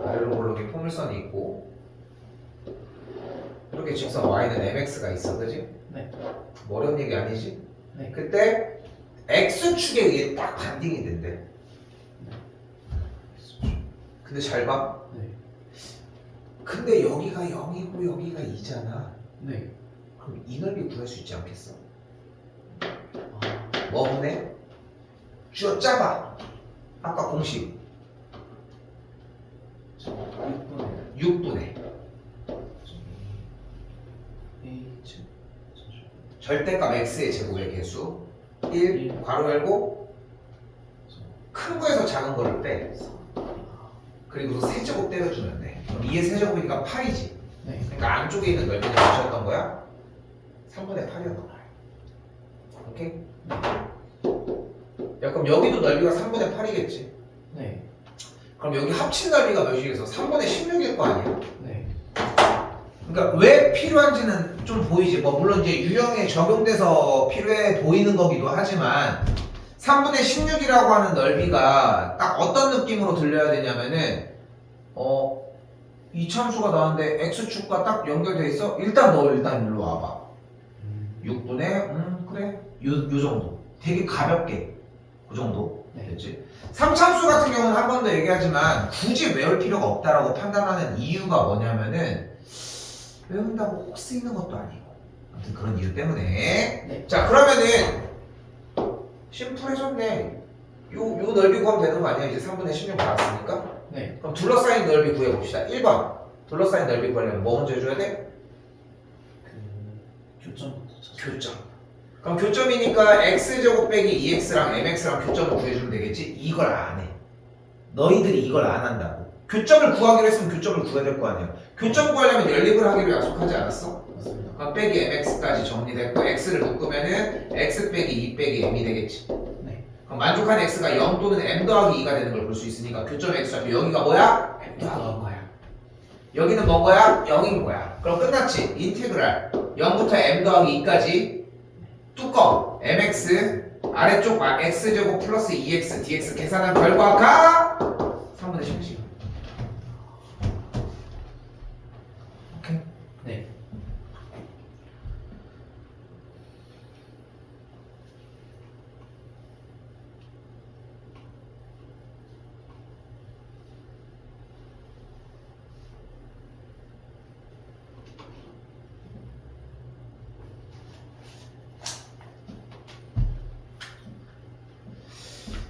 아래로 볼록의 포물선이 있고 이렇게 직선 y는 mx가 있어, 그지? 네. 뭐 어려운 얘기 아니지? 네. 그때 x축에 의해 딱 반딩이 된대. 근데 잘 봐. 네. 근데 여기가 0이고 여기가 2잖아. 네. 그럼 이 넓이 구할 수 있지 않겠어? 아. 뭐 분해? 쥐어 짜봐. 아까 공식 6분의 6분의 H. 절대값 x의 제곱의 개수 1 괄호 열고 큰 거에서 작은 거를 빼. 그리고 세제곱 때려주면 돼. 그럼 2의 세제곱이니까 8이지. 네. 그러니까 안쪽에 있는 넓이는 몇이었던 거야? 3분의 8이었던 거야. 오케이? 야, 그럼 여기도 넓이가 3분의 8이겠지. 네. 그럼 여기 합친 넓이가 몇이겠어? 3분의 16일 거 아니야? 네. 그러니까 왜 필요한지는 좀 보이지. 뭐 물론 이제 유형에 적용돼서 필요해 보이는 거기도 하지만 3분의 16이라고 하는 넓이가 딱 어떤 느낌으로 들려야 되냐면은 이참수가 나왔는데 x축과 딱 연결돼 있어? 일단 너 일단 일로 와봐. 6분의 그래 요 정도. 되게 가볍게 그 정도 됐지. 3참수 같은 경우는 한 번 더 얘기하지만 굳이 외울 필요가 없다라고 판단하는 이유가 뭐냐면은 외운다고 꼭 쓰이는 것도 아니고 아무튼 그런 이유 때문에. 네. 자, 그러면은 심플해졌네. 요 넓이 구하면 되는 거 아니야? 이제 3분의 16 나왔으니까. 네. 그럼 둘러싸인 넓이 구해봅시다. 1번 둘러싸인 넓이 구하려면 뭐 먼저 해줘야 돼? 교점부터 찾아. 교점. 그럼 교점이니까 x제곱 빼기 2x랑 mx랑 교점을 구해주면 되겠지? 이걸 안 해. 너희들이 이걸 안 한다고. 교점을 구하기로 했으면 교점을 구해야 될 거 아니야. 교점 구하려면 연립을 하기로 약속하지 않았어? 맞습니다. 그럼 빼기 mx까지 정리됐고 x를 묶으면은 x 빼기 2 빼기 m이 되겠지. 네. 그럼 만족한 x가 0 또는 m 더하기 2가 되는 걸 볼 수 있으니까 교점 x좌표 여기가 뭐야? m 더하기 거야. 여기는 뭔 거야? 0인 거야. 그럼 끝났지? 인테그랄 0부터 m 더하기 2까지 뚜껑 mx 아래쪽 x제곱 플러스 2x dx 계산한 결과가 3분의 10지. 오케이? 네.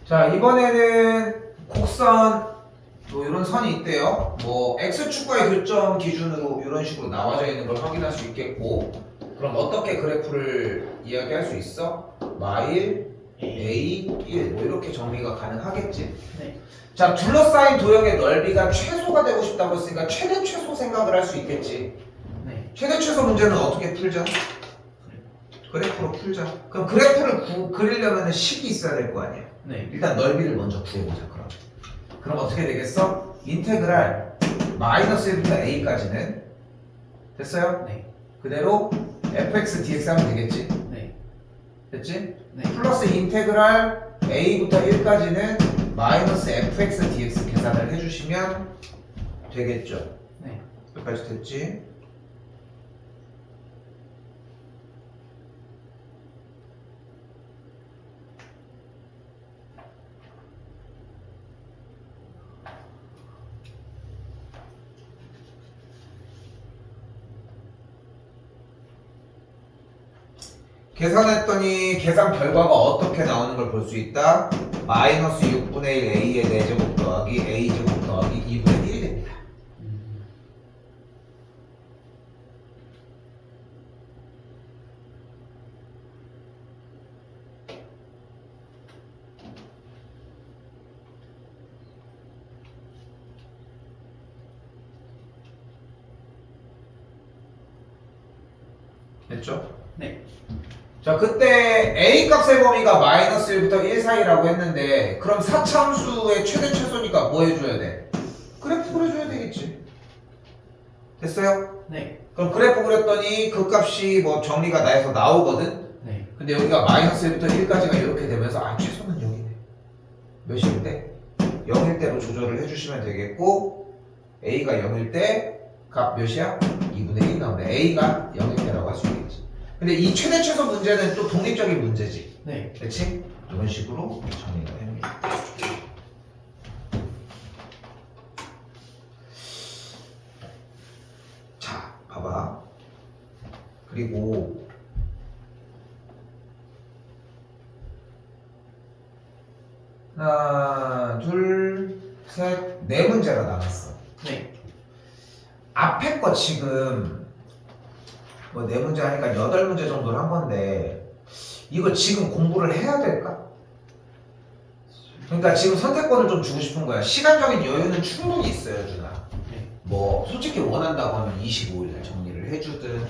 자, 이번에는 곡선 뭐 이런 선이 있대요. 뭐 x축과의 교점 기준으로 이런 식으로 나와져 있는 걸 확인할 수 있겠고, 그럼 어떻게 그래프를 이야기할 수 있어? 마일 A 1 뭐 이렇게 정리가 가능하겠지. 네. 자, 둘러싸인 도형의 넓이가 최소가 되고 싶다고 했으니까 최대 최소 생각을 할 수 있겠지. 네. 최대 최소 문제는 어떻게 풀죠? 그래프로 풀자. 그럼 그래프를 그리려면 식이 있어야 될 거 아니야. 네. 일단 넓이를 먼저 구해보자. 그럼 어떻게 되겠어? 인테그랄 마이너스 1부터 a까지는 됐어요? 네. 그대로 fx dx 하면 되겠지? 네. 됐지? 네. 플러스 인테그랄 a부터 1까지는 마이너스 fx dx 계산을 해주시면 되겠죠? 네. 여기까지 됐지? 계산했더니 계산 결과가 어떻게 나오는 걸 볼 수 있다? 마이너스 6분의 1 a의 4제곱 더하기 a제곱 더하기 2분의 1이 됩니다. 됐죠? 네. 자, 그때 a 값의 범위가 마이너스 1부터 1 사이라고 했는데 그럼 사차함수의 최대 최소니까 뭐 해줘야 돼? 그래프 그려줘야 되겠지. 됐어요? 네. 그럼 그래프 그렸더니 그 값이 뭐 정리가 나해서 나오거든? 네. 근데 여기가 마이너스 1부터 1까지가 이렇게 되면서 아 최소는 여기네. 몇일 때? 0일 때로 조절을 해주시면 되겠고 a가 0일 때 값 몇이야? 2분의 1이 나오네. a가 0일 때라고 할 수 있겠지. 근데 이 최대 최소 문제는 또 독립적인 문제지. 네. 그렇지? 이런 식으로 정리가 됩니다. 자, 봐봐. 그리고 하나, 둘, 셋, 네 문제가 남았어. 네. 앞에 거 지금 뭐 네 문제 하니까 8문제 정도를 한 건데 이거 지금 공부를 해야 될까? 그러니까 지금 선택권을 좀 주고 싶은 거야. 시간적인 여유는 충분히 있어요, 준아. 네. 뭐 솔직히 원한다고 하면 25일 날 정리를 해주든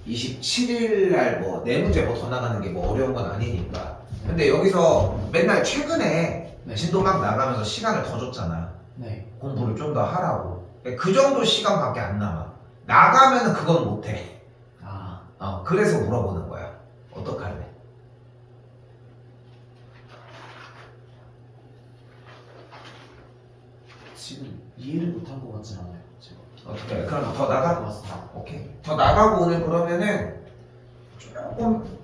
27일 날 뭐 네 문제 뭐 더 나가는 게 뭐 어려운 건 아니니까. 근데 여기서 맨날 최근에 네. 진도 막 나가면서 시간을 더 줬잖아. 네. 공부를 좀 더 하라고. 그 정도 시간밖에 안 남아. 나가면은 그건 못해. 그래서 물어보는 거야. 어떡할래? 지금 이해를 못한 것 같진 않아요. 지금. 어떻게 해? 그럼 더 나가? 맞습니다. 오케이. 더 나가고 오늘 그러면은 조금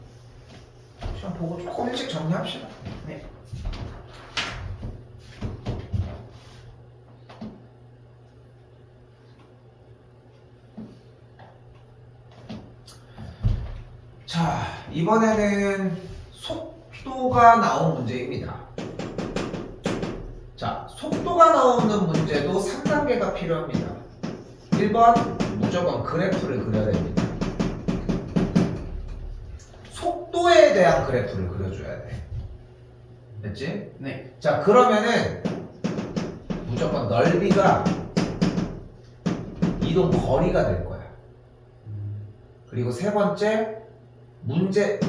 시간 보고 조금 일찍 정리합시다. 네. 자, 이번에는 속도가 나온 문제입니다. 자, 속도가 나오는 문제도 3단계가 필요합니다. 1번, 무조건 그래프를 그려야 됩니다. 속도에 대한 그래프를 그려줘야 돼. 됐지? 네. 자, 그러면은 무조건 넓이가 이동 거리가 될 거야. 그리고 세 번째, 문제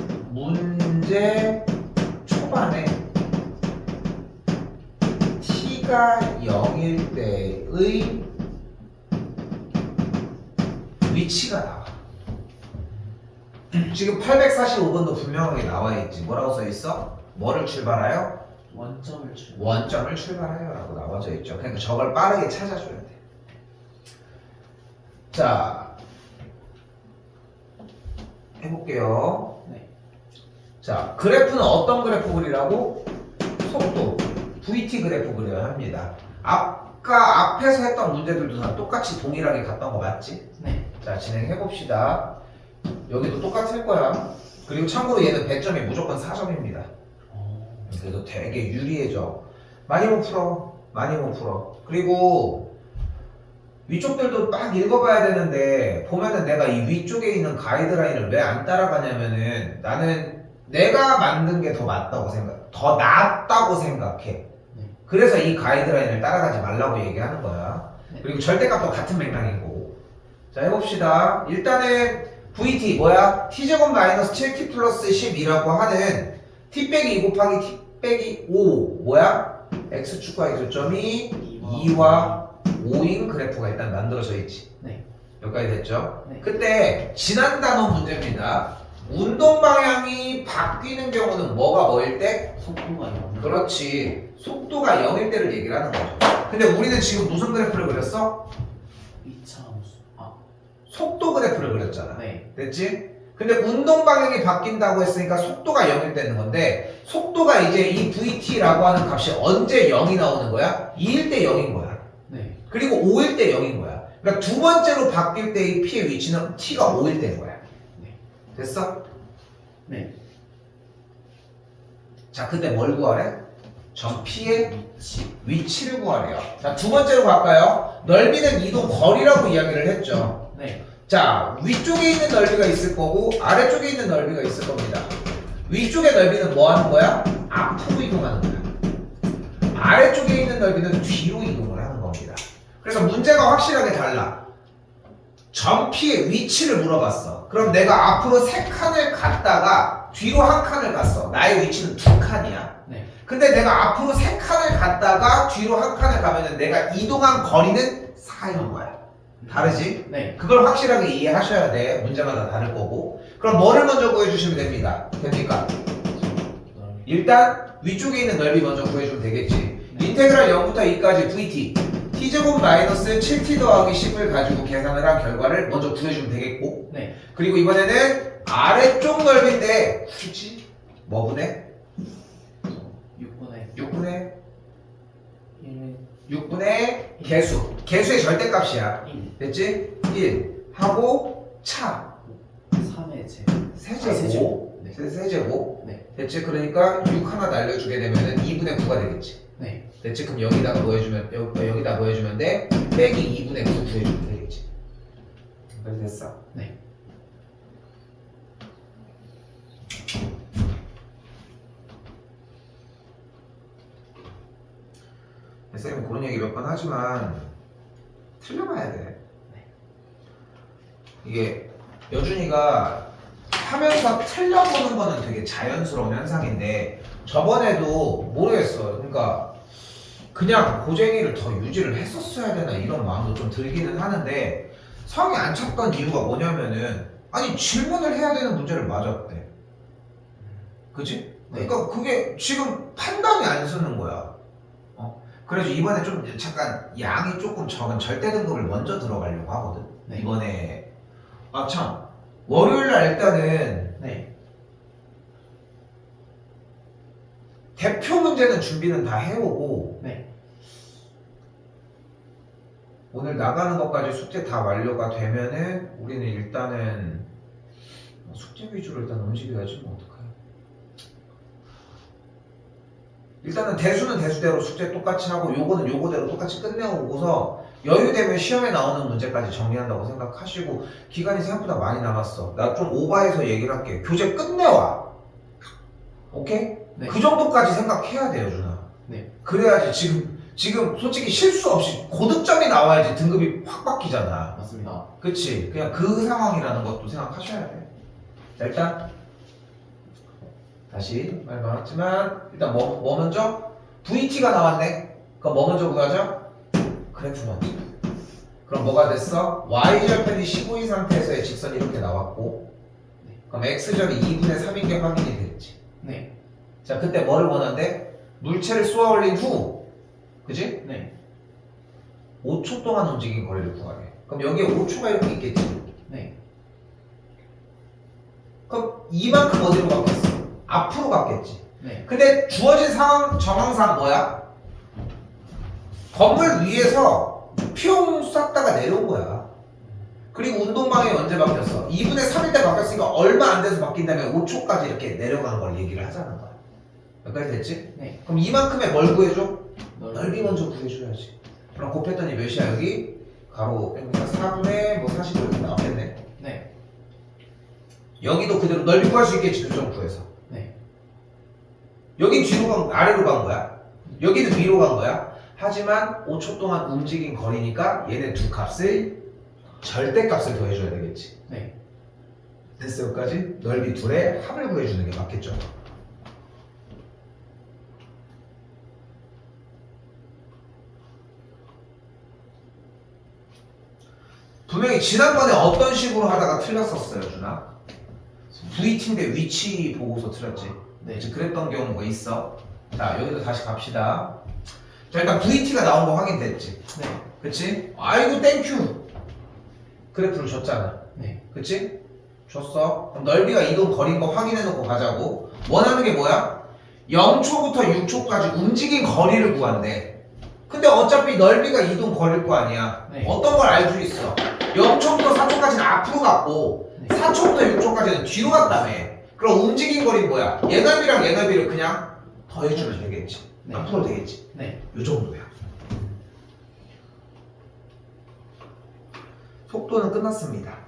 초반에 t가 0일 때의 위치가 나와. 지금 845번도 분명하게 나와 있지. 뭐라고 써 있어? 뭐를 출발하여? 원점을 출. 원점을 출발하여 라고 나와져 있죠. 그러니까 저걸 빠르게 찾아줘야 돼. 자, 해볼게요. 네. 자, 그래프는 어떤 그래프 그리라고? 속도, VT 그래프 그려야 합니다. 아까 앞에서 했던 문제들도 다 똑같이 동일하게 갔던 거 맞지? 네. 자, 진행해봅시다. 여기도 똑같을 거야. 그리고 참고로 얘는 배점이 무조건 4점입니다. 그래서 되게 유리해져. 많이 못 풀어. 많이 못 풀어. 그리고 위쪽들도 막 읽어봐야 되는데 보면은 내가 이 위쪽에 있는 가이드라인을 왜 안 따라가냐면은 나는 내가 만든 게 더 낫다고 생각해. 그래서 이 가이드라인을 따라가지 말라고 얘기하는 거야. 그리고 절대값도 같은 맥락이고. 자, 해봅시다. 일단은 VT 뭐야? t제곱 마이너스 7t 플러스 12라고 하는 t 빼기 2 곱하기 t 빼기 5 뭐야? x축과 x점이 2와 5인 그래프가 일단 만들어져 있지. 네. 여기까지 됐죠? 네. 그때 지난 단원 문제입니다. 운동 방향이 바뀌는 경우는 뭐가 뭐일 때? 속도가 0. 그렇지. 속도가 0일 때를 얘기를 하는 거죠. 근데 우리는 지금 무슨 그래프를 그렸어? 2차 함수. 속도 그래프를 그렸잖아. 네. 됐지? 근데 운동 방향이 바뀐다고 했으니까 속도가 0일 때는 건데 속도가 이제 이 VT라고 하는 값이 언제 0이 나오는 거야? 2일 때 0인 거야. 네. 그리고 5일 때 0인 거야. 그러니까 두 번째로 바뀔 때의 P의 위치는 T가 5일 때인 거야. 네. 됐어? 네. 자, 그때 뭘 구하래? 점 P의 위치. 위치를 구하래요. 자, 두 번째로 갈까요? 넓이는 이동 거리라고 이야기를 했죠. 네. 자, 위쪽에 있는 넓이가 있을 거고 아래쪽에 있는 넓이가 있을 겁니다. 위쪽의 넓이는 뭐 하는 거야? 앞으로 이동하는 거야. 아래쪽에 있는 넓이는 뒤로 이동을 하는 겁니다. 그래서 문제가 확실하게 달라. 점 P의 위치를 물어봤어. 그럼 내가 앞으로 3칸을 갔다가 뒤로 1칸을 갔어. 나의 위치는 2칸이야. 네. 근데 내가 앞으로 3칸을 갔다가 뒤로 1칸을 가면은 내가 이동한 거리는 4인 거야. 다르지? 네. 그걸 확실하게 이해하셔야 돼. 문제마다 다를 거고. 그럼 뭐를 먼저 구해주시면 됩니다. 됩니까? 일단 위쪽에 있는 넓이 먼저 구해주면 되겠지. 네. 인테그랄 0부터 2까지 VT t제곱 마이너스 7t 더하기 10을 가지고 계산을 한 결과를 먼저 구해주면 되겠고. 네. 그리고 이번에는 아래쪽 넓이인데 굳이 뭐 분의? 6분의 6분의 1. 6분의 개수의 절대값이야. 1. 됐지? 1 하고 차 3의 제. 세제곱. 네. 세제곱. 네. 됐지? 그러니까 6 하나 날려주게 되면은 2분의 9가 되겠지. 네. 됐지? 그럼 여기다가 뭐 해주면, 여기다 뭐 해주면 돼? 빼기 2분의 9 구해주면 되겠지. 그래서 됐어. 네. 쌤이 그런 얘기 몇 번 하지만 틀려봐야 돼. 이게 여준이가 하면서 틀려보는 거는 되게 자연스러운 현상인데 저번에도 모르겠어요. 그러니까 그냥 고쟁이를 더 유지를 했었어야 되나 이런 마음도 좀 들기는 하는데 성이 안 찼던 이유가 뭐냐면은 아니 질문을 해야 되는 문제를 맞았대. 그치? 그러니까 그게 지금 판단이 안 서는 거야. 그래서 이번에 좀 잠깐 양이 조금 적은 절대 등급을 먼저 들어가려고 하거든. 네. 이번에 참 월요일날 일단은 네. 대표 문제는 준비는 다 해오고 네. 오늘 나가는 것까지 숙제 다 완료가 되면은 우리는 일단은 숙제 위주로 일단 움직여야지 뭐 어떡해. 일단은 대수는 대수대로 숙제 똑같이 하고 요거는 요거대로 똑같이 끝내오고서 여유되면 시험에 나오는 문제까지 정리한다고 생각하시고 기간이 생각보다 많이 남았어. 나 좀 오버해서 얘기를 할게. 교재 끝내와. 오케이? 네. 그 정도까지 생각해야 돼요, 준아. 네. 그래야지 지금 솔직히 실수 없이 고득점이 나와야지 등급이 확 바뀌잖아. 맞습니다. 그치? 그냥 그 상황이라는 것도 생각하셔야 돼. 자, 일단 다시 말 많았지만 일단 뭐 먼저? VT가 나왔네. 그럼 뭐 먼저 구하죠? 그래프 먼저. 그럼 뭐가 됐어? Y절편이 15인 상태에서의 직선이 이렇게 나왔고 그럼 X절이 2분의 3인 게 확인이 됐지. 네. 자, 그때 뭐를 원한대? 물체를 쏘아 올린 후 그지? 네. 5초 동안 움직인 거리를 구하래. 그럼 여기에 5초가 이렇게 있겠지. 네. 그럼 이만큼 어디로 갔겠어? 앞으로 갔겠지. 네. 근데 주어진 상황 정황상 뭐야? 건물 위에서 뿅 쐈다가 내려온 거야. 그리고 운동 방향이 언제 바뀌었어? 2분의 3일 때 바뀌었으니까 얼마 안 돼서 바뀐 다음에 5초까지 이렇게 내려간 걸 얘기를 하자는 거야. 여기까지 됐지? 네. 그럼 이만큼의 뭘 구해줘? 넓이 먼저 구해줘야지. 그럼 곱했더니 몇이야 여기? 가로 그러니까 4분의 뭐 40 이렇게 나왔겠네. 네. 여기도 그대로 넓이 구할 수 있겠지 교정 구해서. 네. 여긴 뒤로 아래로 간 거야. 여기는 위로 간 거야. 하지만 5초 동안 움직인 거리니까 얘네 두 값을 절대값을 더해줘야 되겠지. 네. 됐어 여기까지? 넓이 둘의 합을 구해주는 게 맞겠죠. 분명히 지난번에 어떤 식으로 하다가 틀렸었어요 준아? VT인데 위치 보고서 틀렸지. 네. 이제 그랬던 경우가 있어. 자 여기도 다시 갑시다. 자 일단 VT가 나온 거 확인됐지. 네. 그치? 아이고 땡큐. 그래프를 줬잖아. 네. 그치? 줬어. 그럼 넓이가 이동 거리인 거 확인해 놓고 가자고. 원하는 게 뭐야? 0초부터 6초까지 움직인 거리를 구한대. 근데 어차피 넓이가 이동 거리일 거 아니야. 네. 어떤 걸 알 수 있어? 0초부터 4초까지는 앞으로 갔고 네. 4초부터 6초까지는 뒤로 갔다며. 그럼 움직인 거리는 뭐야? 얘 넓이랑 얘 넓이를 그냥 더해주면 되겠지. 네. 앞으로 되겠지. 네. 요 정도야. 속도는 끝났습니다.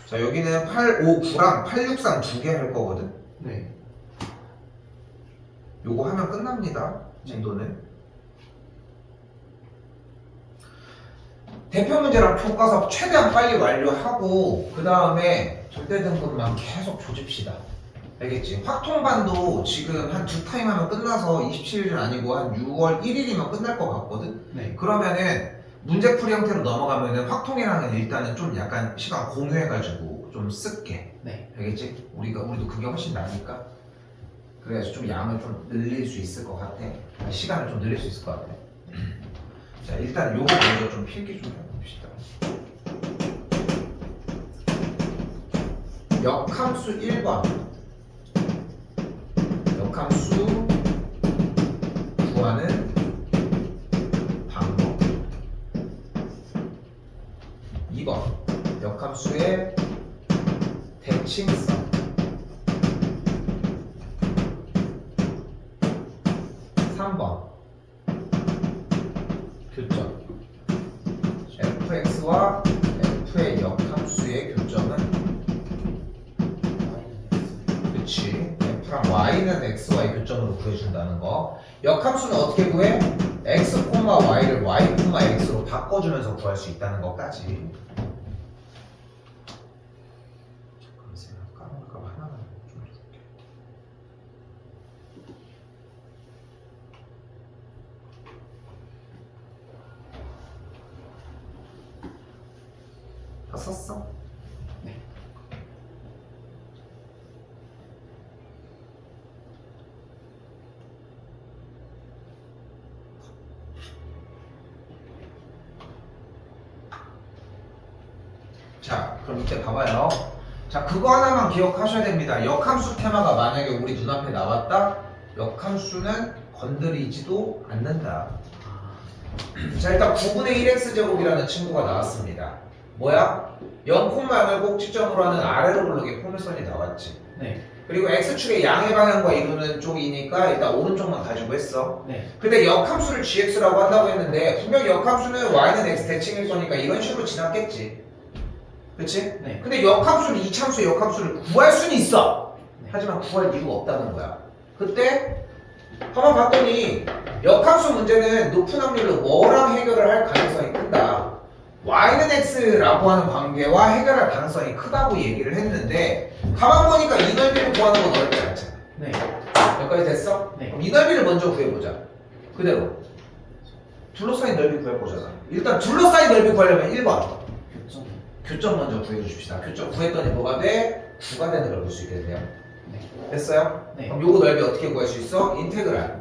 자 여기는 859랑 863 두 개 할 거거든. 네. 요거 하면 끝납니다. 진도는. 대표 문제랑 교과서 최대한 빨리 완료하고 그 다음에 절대 등급만 계속 조집시다. 알겠지? 확통반도 지금 한 두 타임 하면 끝나서 27일은 아니고 한 6월 1일이면 끝날 것 같거든? 네. 그러면은 문제풀이 형태로 넘어가면은 확통이랑은 일단은 좀 약간 시간 공유해가지고 좀 쓸게. 네. 알겠지? 우리도 그게 훨씬 나으니까. 그래야지 좀 양을 좀 늘릴 수 있을 것 같아. 시간을 좀 늘릴 수 있을 것 같아. 자 일단 요거 먼저 좀 필기 좀 해봅시다. 역함수 1번 역함수 구하는 방법. 2번 역함수의 대칭성. 3번 교점. fx와 f의 역함수의 교점은 그치 f랑 y는 xy 교점으로 구해준다는 거. 역함수는 어떻게 구해? x, y를 y, x로 바꿔주면서 구할 수 있다는 것까지. 까먹을까 봐 하나만 좀 해줄게. 다 썼어? 네. 자, 그럼 이제 봐봐요. 자, 그거 하나만 기억하셔야 됩니다. 역함수 테마가 만약에 우리 눈앞에 나왔다? 역함수는 건드리지도 않는다. 자, 일단 9분의 1x제곱이라는 친구가 나왔습니다. 뭐야? 0,0을 꼭지점으로 하는 아래로 블록의 포물선이 나왔지. 네. 그리고 x축의 양의 방향과 이루는 쪽이니까 일단 오른쪽만 가지고 했어. 네. 근데 역함수를 gx라고 한다고 했는데 분명히 역함수는 y는 x 대칭일 거니까 이런 식으로 지났겠지. 그치? 네. 근데 역함수는 이참수의 역함수를 구할 수는 있어. 네. 하지만 구할 이유가 없다는 거야. 그때 한번 봤더니 역함수 문제는 높은 확률로 뭐랑 해결을 할 가능성이 큰다. y는 x라고 하는 관계와 해결할 가능성이 크다고 얘기를 했는데 가만 보니까 이 넓이를 구하는 건 어렵지 않잖아. 네. 여기까지 됐어? 네. 그럼 이 넓이를 먼저 구해보자. 그대로 둘러싸인 넓이 구할 거잖아. 일단 둘러싸인 넓이 구하려면 1번 교점. 교점 먼저 구해주십시다. 교점 구했더니 뭐가 돼? 9가 되는 걸 볼 수 있겠네요. 네. 됐어요? 네. 그럼 요거 넓이 어떻게 구할 수 있어? 인테그랄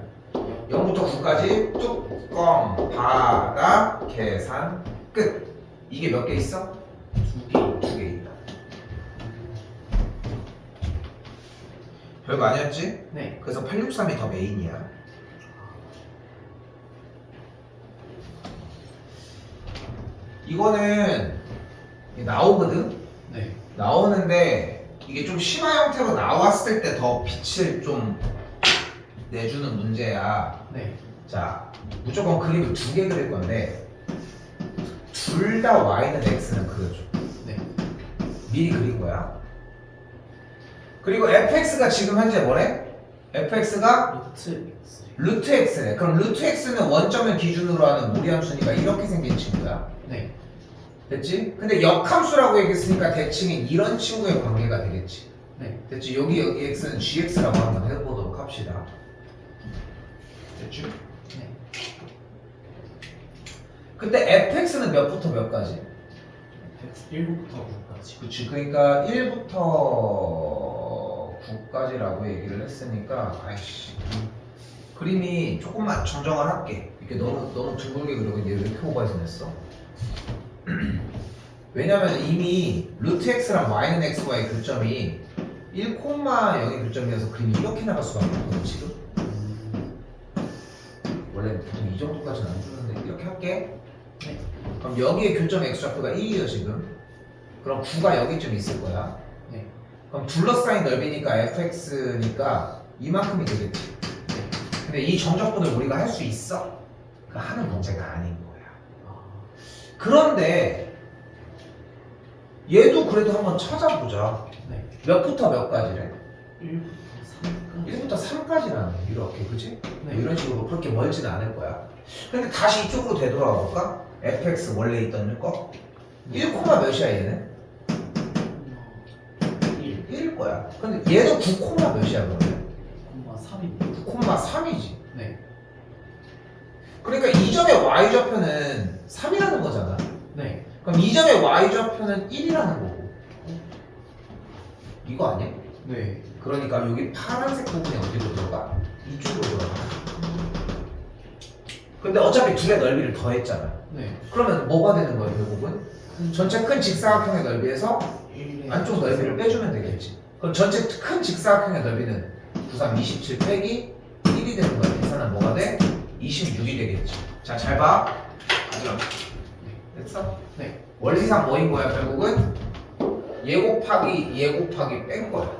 0부터 9까지 뚜껑 닫아 계산 끝. 이게 몇 개 있어? 두 개. 2개 있다. 별거 아니었지? 네. 그래서 863이 더 메인이야. 이거는 나오거든? 네. 나오는데 이게 좀 심화 형태로 나왔을 때 더 빛을 좀 내주는 문제야. 네. 자, 무조건 그림을 2개 그릴 건데 둘 다 y는 x는 그려줘. 네. 미리 그린 거야. 그리고 fx가 지금 현재 뭐래? fx가 루트 x. 루트 x네. 그럼 루트 x는 원점을 기준으로 하는 무리함수니까 이렇게 생긴 친구야. 네. 됐지? 근데 역함수라고 얘기했으니까 대칭인 이런 친구의 관계가 되겠지. 네. 됐지? 여기 x는 gx라고 한번 해보도록 합시다. 됐지? 네. 그때 fx는 몇부터 몇까지? x 1부터 9까지. 그치. 그러니까 1부터 9까지라고 얘기를 했으니까 아이씨 그림이 조금만 정정을 할게. 이렇게 너무 둥글게 그리고 이제 왜 이렇게 오버해서 냈어? 왜냐면 이미 루트 x랑 y는 xy의 교점이 1,0의 교점이어서 그림이 이렇게 나갈 수밖에 없거든 지금. 원래 보통 이 정도까지는 안 주는데 이렇게 할게. 네. 그럼 여기에 교점 x좌표가 1이에요 지금. 그럼 9가 여기쯤 있을 거야. 네. 그럼 둘러싸인 넓이니까 fx니까 이만큼이 되겠지. 네. 근데 이 정적분을 우리가 할 수 있어? 그 하는 문제가 아닌 거야. 아, 그런데 얘도 그래도 한번 찾아보자. 네. 몇부터 몇까지래? 1부터 3까지. 1부터 3까지라네. 이렇게, 그치? 네. 이런 식으로 그렇게 멀진 않을 거야. 근데 다시 이쪽으로 되돌아가 볼까? fx 원래 있던 거? 1, 몇이야 얘는? 1, 1일 거야. 근데 얘도 9, 몇이야 그러면? 3입니다. 9,3이지. 네. 그러니까 이 점의 y좌표는 3이라는 거잖아. 네. 그럼 이 점의 y좌표는 1이라는 거고. 이거 아니야? 네. 그러니까 여기 파란색 부분이 어디로 들어가? 이쪽으로 들어가. 근데 어차피 둘의 넓이를 더했잖아. 네. 그러면 뭐가 되는 거야 결국은? 전체 큰 직사각형의 넓이에서 1의 안쪽 넓이를 빼주면 되겠지. 그럼 전체 큰 직사각형의 넓이는 93, 27 빼기 1이 되는 거야. 계산은 뭐가 돼? 26이 되겠지. 자, 잘 봐. 가자. 됐어? 네. 원리상 뭐인 거야 결국은? 얘 곱하기 뺀 거야.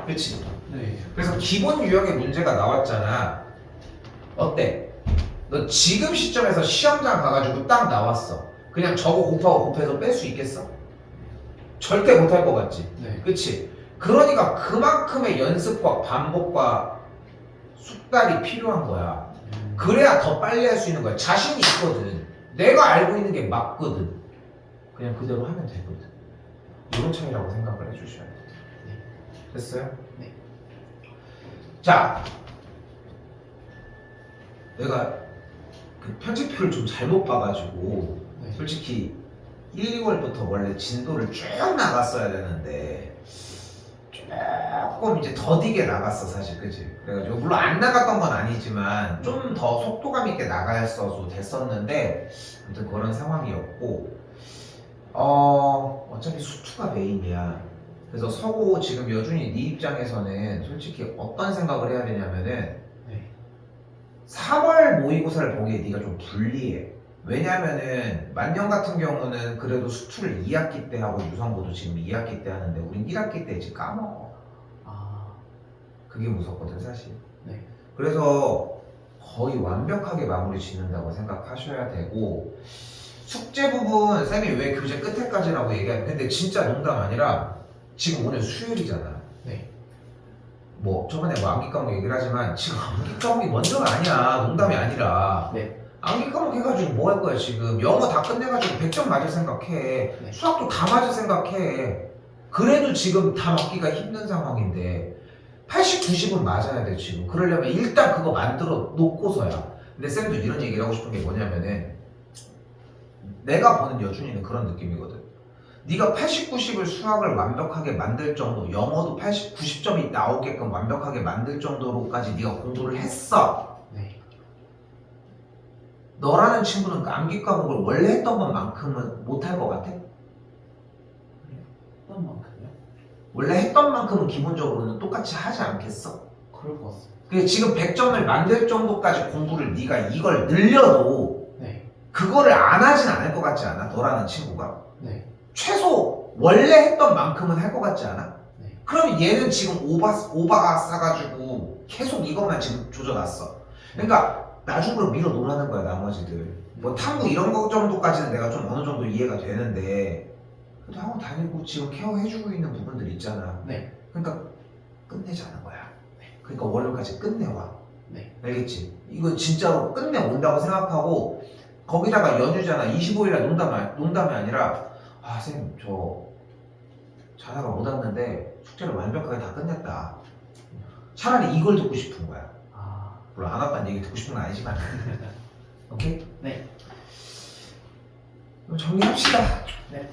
그치? 네. 그래서 기본 유형의 문제가 나왔잖아. 어때? 너 지금 시점에서 시험장 가가지고 딱 나왔어. 그냥 저거 곱하고 곱해서 뺄 수 있겠어? 절대 못할 것 같지? 네. 그치? 그러니까 그만큼의 연습과 반복과 숙달이 필요한 거야. 그래야 더 빨리 할 수 있는 거야. 자신이 있거든. 내가 알고 있는 게 맞거든. 그냥 그대로 하면 되거든. 이런 차이라고 생각을 해주셔야 돼요. 됐어요? 네. 자, 내가 그 편집표를 좀 잘못 봐가지고 네. 솔직히 1, 2월부터 원래 진도를 쭉 나갔어야 되는데 조금 이제 더디게 나갔어 사실, 그치? 그래가지고 물론 안 나갔던 건 아니지만 좀 더 속도감 있게 나갔어도 됐었는데 아무튼 그런 상황이었고 어차피 수투가 메인이야. 그래서 서고 지금 여준이 네 입장에서는 솔직히 어떤 생각을 해야 되냐면은 네. 3월 모의고사를 보기에 네가 좀 불리해. 왜냐면은 만년 같은 경우는 그래도 수투를 2학기 때 하고 유성고도 지금 2학기 때 하는데 우린 1학기 때 이제 까먹어. 아, 그게 무섭거든 사실. 네. 그래서 거의 완벽하게 마무리 짓는다고 생각하셔야 되고 숙제 부분 쌤이 왜 교재 끝에까지라고 얘기하는 근데 진짜 농담 아니라 지금 오늘 수요일이잖아. 네. 뭐 저번에 뭐 암기 과목 얘기를 하지만 지금 암기 과목이 먼저가 아니야. 농담이 아니라. 네. 암기 과목 해가지고 뭐 할 거야 지금. 영어 다 끝내가지고 100점 맞을 생각해. 네. 수학도 다 맞을 생각해. 그래도 지금 다 맞기가 힘든 상황인데 80, 90은 맞아야 돼 지금. 그러려면 일단 그거 만들어 놓고서야. 근데 쌤도 이런 얘기를 하고 싶은 게 뭐냐면은 내가 보는 여준이는 그런 느낌이거든. 네가 80, 90을 수학을 완벽하게 만들 정도, 영어도 80, 90점이 나오게끔 완벽하게 만들 정도로까지 네가 공부를 했어. 네. 너라는 친구는 그 암기 과목을 원래 했던 것만큼은 못할 것 같아? 어떤 만큼요? 원래 했던 만큼은 기본적으로는 똑같이 하지 않겠어? 그럴 것 같습니다. 그게 지금 100점을 만들 정도까지 공부를 네가 이걸 늘려도 네. 그거를 안 하진 않을 것 같지 않아? 너라는 친구가? 네. 최소 원래 했던 만큼은 할 것 같지 않아? 네. 그럼 얘는 지금 오바가 싸가지고 계속 이것만 지금 조져놨어. 그러니까 나중으로 밀어 놓으라는 거야 나머지들. 뭐 탐구 이런 거 정도까지는 내가 좀 어느 정도 이해가 되는데 그래도 학원 다니고 지금 케어해주고 있는 부분들 있잖아. 네. 그러니까 끝내자는 거야. 그러니까 월요일까지 끝내와. 네. 알겠지? 이건 진짜로 끝내온다고 생각하고 거기다가 연휴잖아. 25일날 농담이 아니라 아 선생님 저 자다가 못 왔는데 숙제를 완벽하게 다 끝냈다. 차라리 이걸 듣고 싶은 거야. 아, 물론 안 왔다는 얘기 듣고 싶은 건 아니지만 오케이? 네. 그럼 정리합시다. 네.